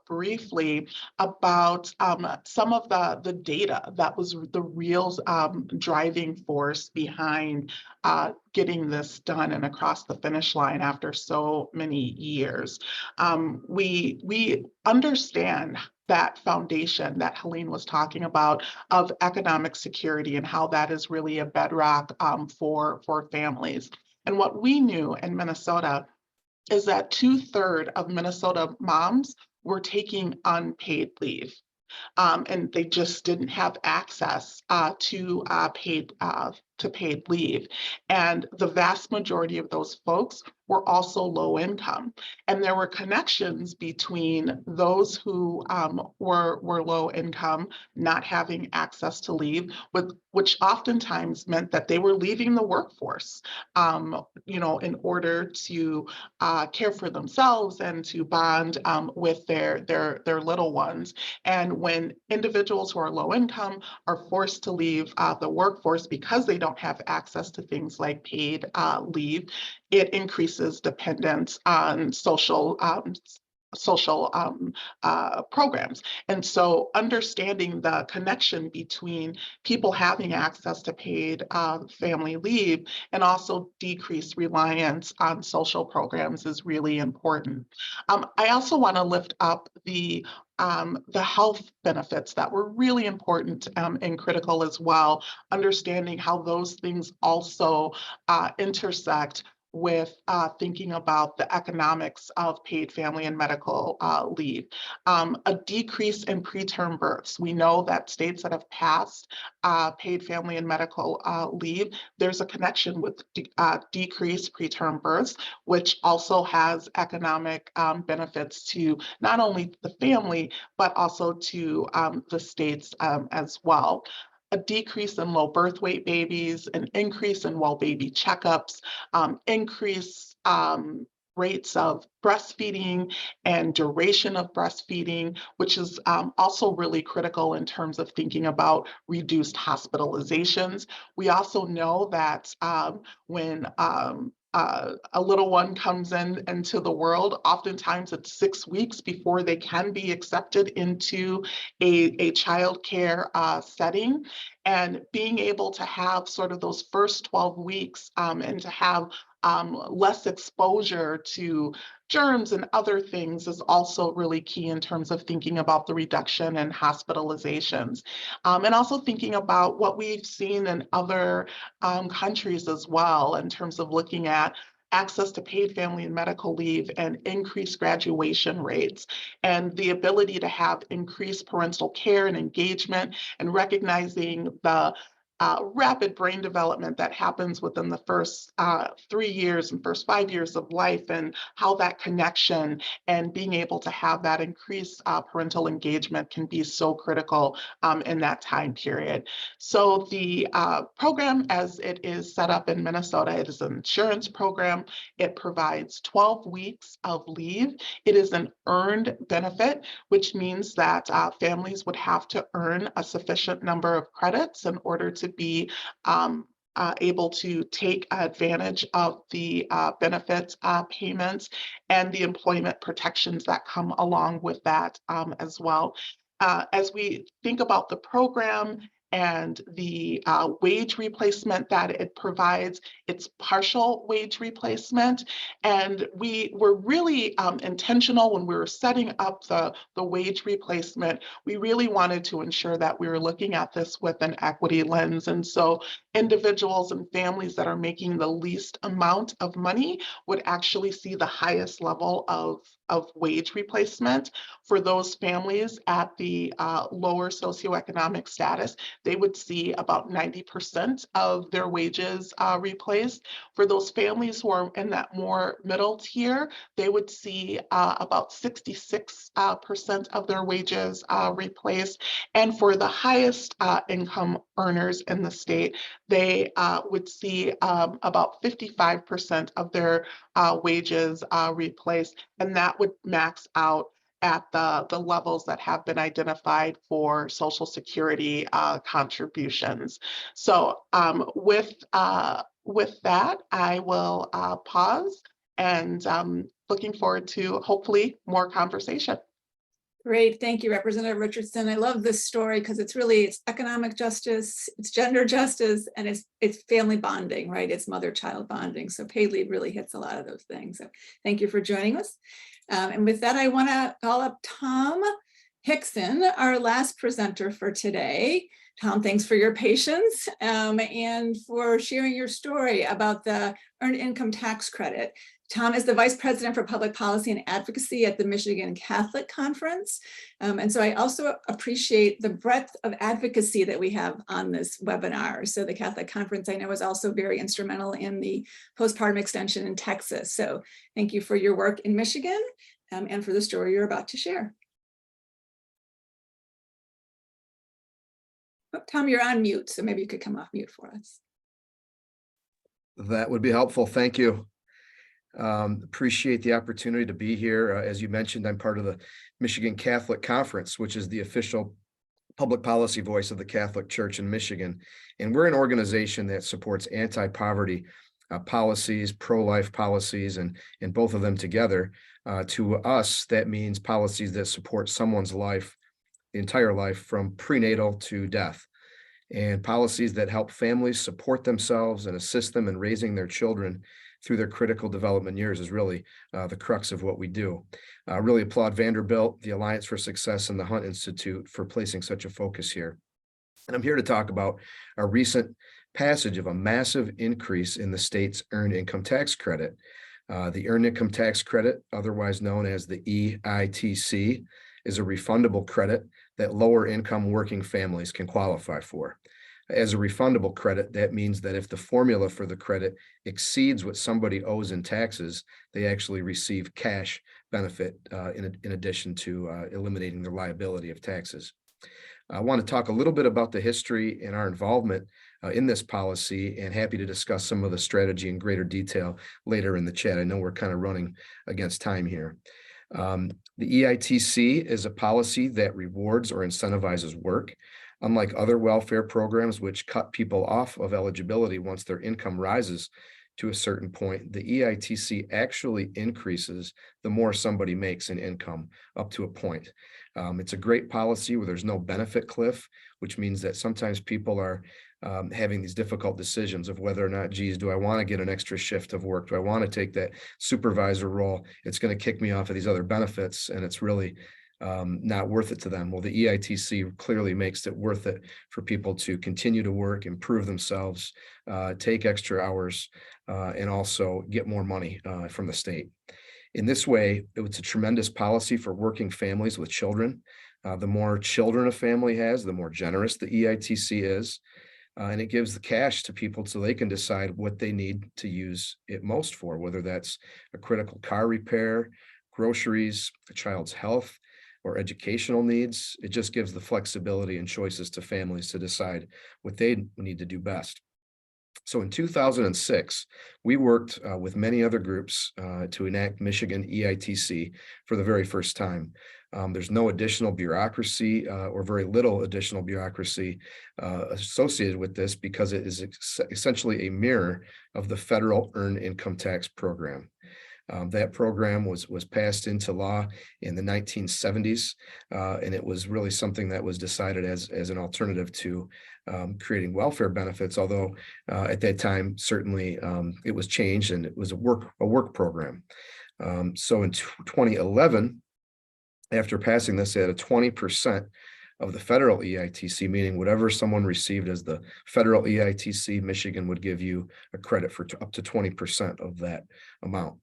briefly about some of the data that was the real driving force behind getting this done and across the finish line after so many years. We understand that foundation that Helene was talking about of economic security and how that is really a bedrock for families. And what we knew in Minnesota is that 2/3 of Minnesota moms were taking unpaid leave. And they just didn't have access to paid leave. And the vast majority of those folks were also low income. And there were connections between those who were low income, not having access to leave, which oftentimes meant that they were leaving the workforce, in order to care for themselves and to bond with their little ones. And when individuals who are low income are forced to leave the workforce because they don't have access to things like paid leave, it increases dependence on social programs. And so understanding the connection between people having access to paid family leave and also decreased reliance on social programs is really important. I also want to lift up the health benefits that were really important and critical as well, understanding how those things also intersect with thinking about the economics of paid family and medical leave. A decrease in preterm births. We know that states that have passed paid family and medical leave, there's a connection with decreased preterm births, which also has economic benefits to not only the family, but also to the states as well. A decrease in low birth weight babies, an increase in well baby checkups, increase rates of breastfeeding and duration of breastfeeding, which is also really critical in terms of thinking about reduced hospitalizations. We also know that when a little one comes into the world, oftentimes it's 6 weeks before they can be accepted into a child care setting. And being able to have sort of those first 12 weeks and to have less exposure to germs and other things is also really key in terms of thinking about the reduction in hospitalizations. And also thinking about what we've seen in other countries as well in terms of looking at access to paid family and medical leave and increased graduation rates and the ability to have increased parental care and engagement and recognizing the rapid brain development that happens within the first 3 years and first 5 years of life, and how that connection and being able to have that increased parental engagement can be so critical in that time period. So the program as it is set up in Minnesota, it is an insurance program. It provides 12 weeks of leave. It is an earned benefit, which means that families would have to earn a sufficient number of credits in order to be able to take advantage of the benefits payments and the employment protections that come along with that as well. As we think about the program and the wage replacement that it provides, it's partial wage replacement. And we were really intentional when we were setting up the wage replacement. We really wanted to ensure that we were looking at this with an equity lens. And so individuals and families that are making the least amount of money would actually see the highest level of wage replacement. For those families at the lower socioeconomic status, they would see about 90% of their wages replaced. For those families who are in that more middle tier, they would see about 66% of their wages replaced. And for the highest income earners in the state, they would see about 55% of their wages replaced, and that would max out at the levels that have been identified for Social Security contributions. So with that, I will pause and looking forward to hopefully more conversation. Great, thank you, Representative Richardson. I love this story because it's economic justice, it's gender justice, and it's family bonding, right? It's mother-child bonding. So paid leave really hits a lot of those things. So thank you for joining us. And with that, I want to call up Tom Hickson, our last presenter for today. Tom, thanks for your patience and for sharing your story about the Earned Income Tax Credit. Tom is the Vice President for Public Policy and Advocacy at the Michigan Catholic Conference. And so I also appreciate the breadth of advocacy that we have on this webinar. So the Catholic Conference, I know, is also very instrumental in the postpartum extension in Texas. So thank you for your work in Michigan and for the story you're about to share. Oh, Tom, you're on mute, so maybe you could come off mute for us. That would be helpful. Thank you. Appreciate the opportunity to be here. As you mentioned, I'm part of the Michigan Catholic Conference, which is the official public policy voice of the Catholic Church in Michigan. And we're an organization that supports anti-poverty policies, pro-life policies, and both of them together. To us, that means policies that support someone's life, the entire life, from prenatal to death, and policies that help families support themselves and assist them in raising their children through their critical development years is really the crux of what we do. I really applaud Vanderbilt, the Alliance for Success, and the Hunt Institute for placing such a focus here. And I'm here to talk about a recent passage of a massive increase in the state's Earned Income Tax Credit. The Earned Income Tax Credit, otherwise known as the EITC, is a refundable credit that lower income working families can qualify for. As a refundable credit, that means that if the formula for the credit exceeds what somebody owes in taxes, they actually receive cash benefit in addition to eliminating the liability of taxes. I want to talk a little bit about the history and our involvement in this policy, and happy to discuss some of the strategy in greater detail later in the chat. I know we're kind of running against time here. The EITC is a policy that rewards or incentivizes work. Unlike other welfare programs, which cut people off of eligibility once their income rises to a certain point, the EITC actually increases the more somebody makes in income up to a point. It's a great policy where there's no benefit cliff, which means that sometimes people are having these difficult decisions of whether or not, geez, do I want to get an extra shift of work? Do I want to take that supervisor role? It's going to kick me off of these other benefits, and it's really not worth it to them. Well, the EITC clearly makes it worth it for people to continue to work, improve themselves, take extra hours, and also get more money from the state. In this way, it's a tremendous policy for working families with children. The more children a family has, the more generous the EITC is. And it gives the cash to people so they can decide what they need to use it most for, whether that's a critical car repair, groceries, a child's health, or educational needs. It just gives the flexibility and choices to families to decide what they need to do best. So in 2006, we worked with many other groups to enact Michigan EITC for the very first time. There's no additional bureaucracy or very little additional bureaucracy associated with this because it is essentially a mirror of the federal Earned Income Tax Program. That program was passed into law in the 1970s, and it was really something that was decided as an alternative to creating welfare benefits, although at that time, certainly it was changed and it was a work program. So in 2011, after passing this, they had a 20% of the federal EITC, meaning whatever someone received as the federal EITC, Michigan would give you a credit for up to 20% of that amount.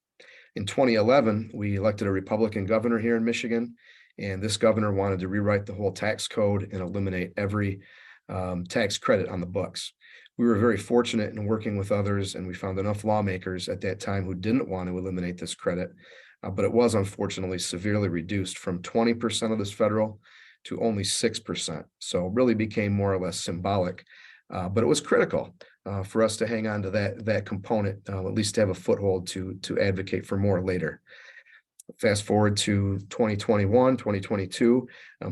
In 2011, we elected a Republican governor here in Michigan, and this governor wanted to rewrite the whole tax code and eliminate every tax credit on the books. We were very fortunate in working with others, and we found enough lawmakers at that time who didn't want to eliminate this credit, but it was unfortunately severely reduced from 20% of this federal to only 6%. So it really became more or less symbolic, but it was critical for us to hang on to that component, at least to have a foothold to advocate for more later. Fast forward to 2021, 2022,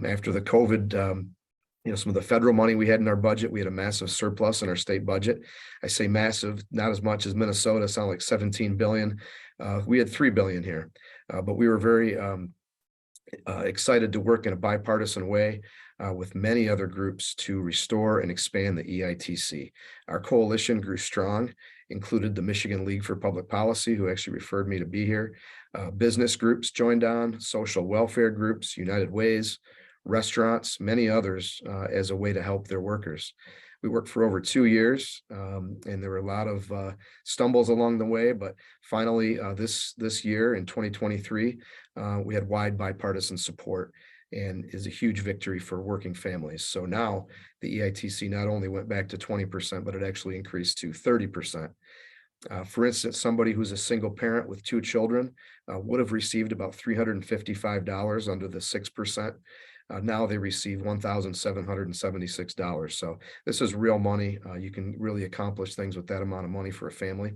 after the COVID, some of the federal money we had in our budget, we had a massive surplus in our state budget. I say massive, not as much as Minnesota, sound like 17 billion. We had 3 billion here, but we were very excited to work in a bipartisan way with many other groups to restore and expand the EITC. Our coalition grew strong, included the Michigan League for Public Policy, who actually referred me to be here. Business groups joined on, social welfare groups, United Ways, restaurants, many others as a way to help their workers. We worked for over 2 years, and there were a lot of stumbles along the way, but finally this year in 2023, we had wide bipartisan support and is a huge victory for working families. So now the EITC not only went back to 20%, but it actually increased to 30%. For instance, somebody who's a single parent with 2 children would have received about $355 under the 6%. Now they receive $1,776. So this is real money. You can really accomplish things with that amount of money for a family.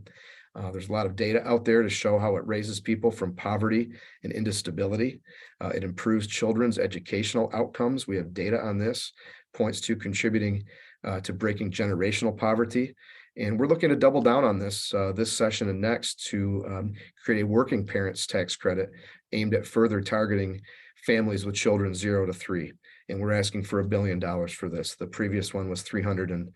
There's a lot of data out there to show how it raises people from poverty and into stability. It improves children's educational outcomes. We have data on this, points to contributing to breaking generational poverty. And we're looking to double down on this this session and next to create a working parents tax credit aimed at further targeting families with children 0 to 3. And we're asking for $1 billion for this. The previous one was $350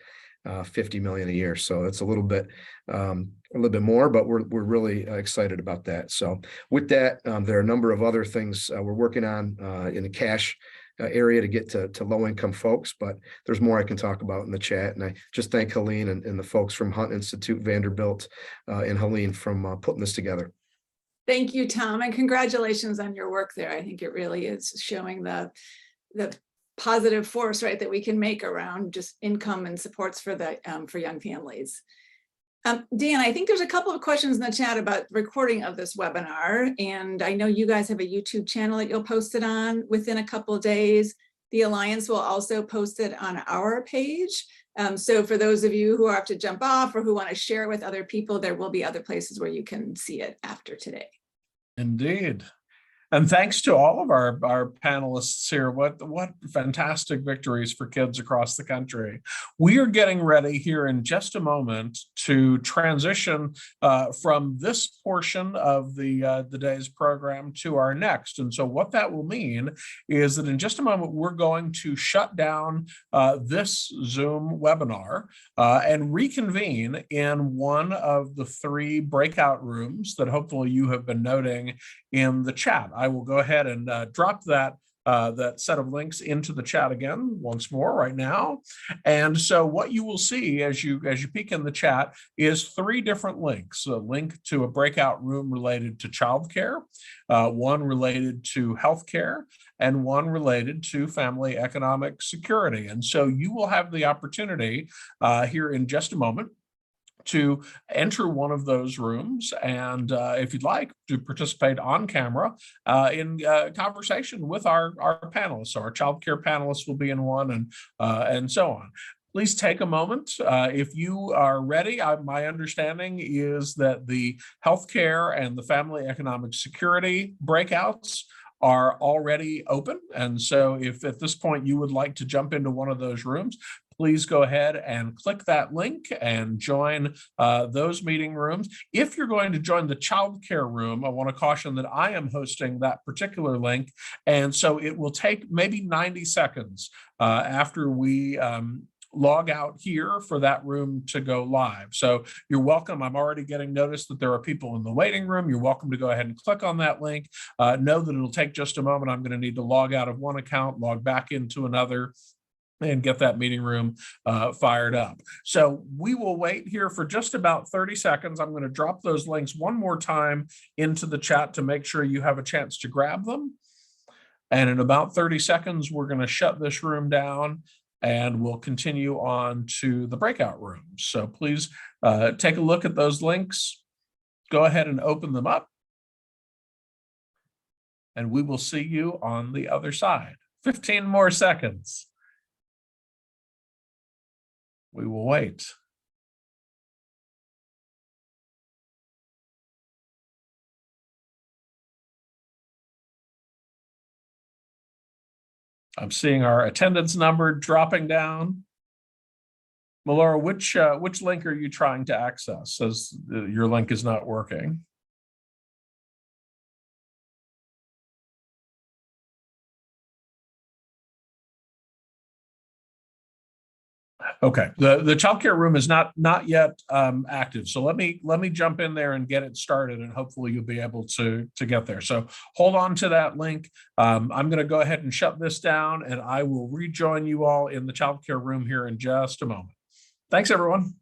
million a year. So it's a little bit more, but we're really excited about that. So with that, there are a number of other things we're working on in the cash area to get to low income folks, but there's more I can talk about in the chat. And I just thank Helene and the folks from Hunt Institute, Vanderbilt, and Helene from putting this together. Thank you, Tom, and congratulations on your work there. I think it really is showing the positive force, right, that we can make around just income and supports for the for young families. Dan, I think there's a couple of questions in the chat about recording of this webinar, and I know you guys have a YouTube channel that you'll post it on within a couple of days. The Alliance will also post it on our page. So for those of you who have to jump off or who want to share it with other people, there will be other places where you can see it after today. Indeed. And thanks to all of our panelists here. What fantastic victories for kids across the country. We are getting ready here in just a moment to transition from this portion of the day's program to our next. And so what that will mean is that in just a moment, we're going to shut down this Zoom webinar and reconvene in one of the 3 breakout rooms that hopefully you have been noting in the chat. I will go ahead and drop that set of links into the chat again once more right now. And so what you will see as you peek in the chat is 3 different links: a link to a breakout room related to childcare, one related to healthcare, and one related to family economic security. And so you will have the opportunity here in just a moment to enter one of those rooms and if you'd like to participate on camera in conversation with our panelists. So our child care panelists will be in one and so on. Please take a moment. If you are ready, my understanding is that the healthcare and the family economic security breakouts are already open. And so if at this point you would like to jump into one of those rooms, please go ahead and click that link and join those meeting rooms. If you're going to join the child care room, I want to caution that I am hosting that particular link. And so it will take maybe 90 seconds after we log out here for that room to go live. So you're welcome. I'm already getting notice that there are people in the waiting room. You're welcome to go ahead and click on that link. Know that it'll take just a moment. I'm going to need to log out of one account, log back into another, and get that meeting room fired up. So we will wait here for just about 30 seconds. I'm going to drop those links one more time into the chat to make sure you have a chance to grab them. And in about 30 seconds, we're going to shut this room down and we'll continue on to the breakout rooms. So please take a look at those links. Go ahead and open them up. And we will see you on the other side. 15 more seconds. We will wait. I'm seeing our attendance number dropping down. Melora, which link are you trying to access as your link is not working? Okay, the childcare room is not yet active, so let me jump in there and get it started, and hopefully you'll be able to get there. So hold on to that link. I'm going to go ahead and shut this down, and I will rejoin you all in the childcare room here in just a moment. Thanks, everyone.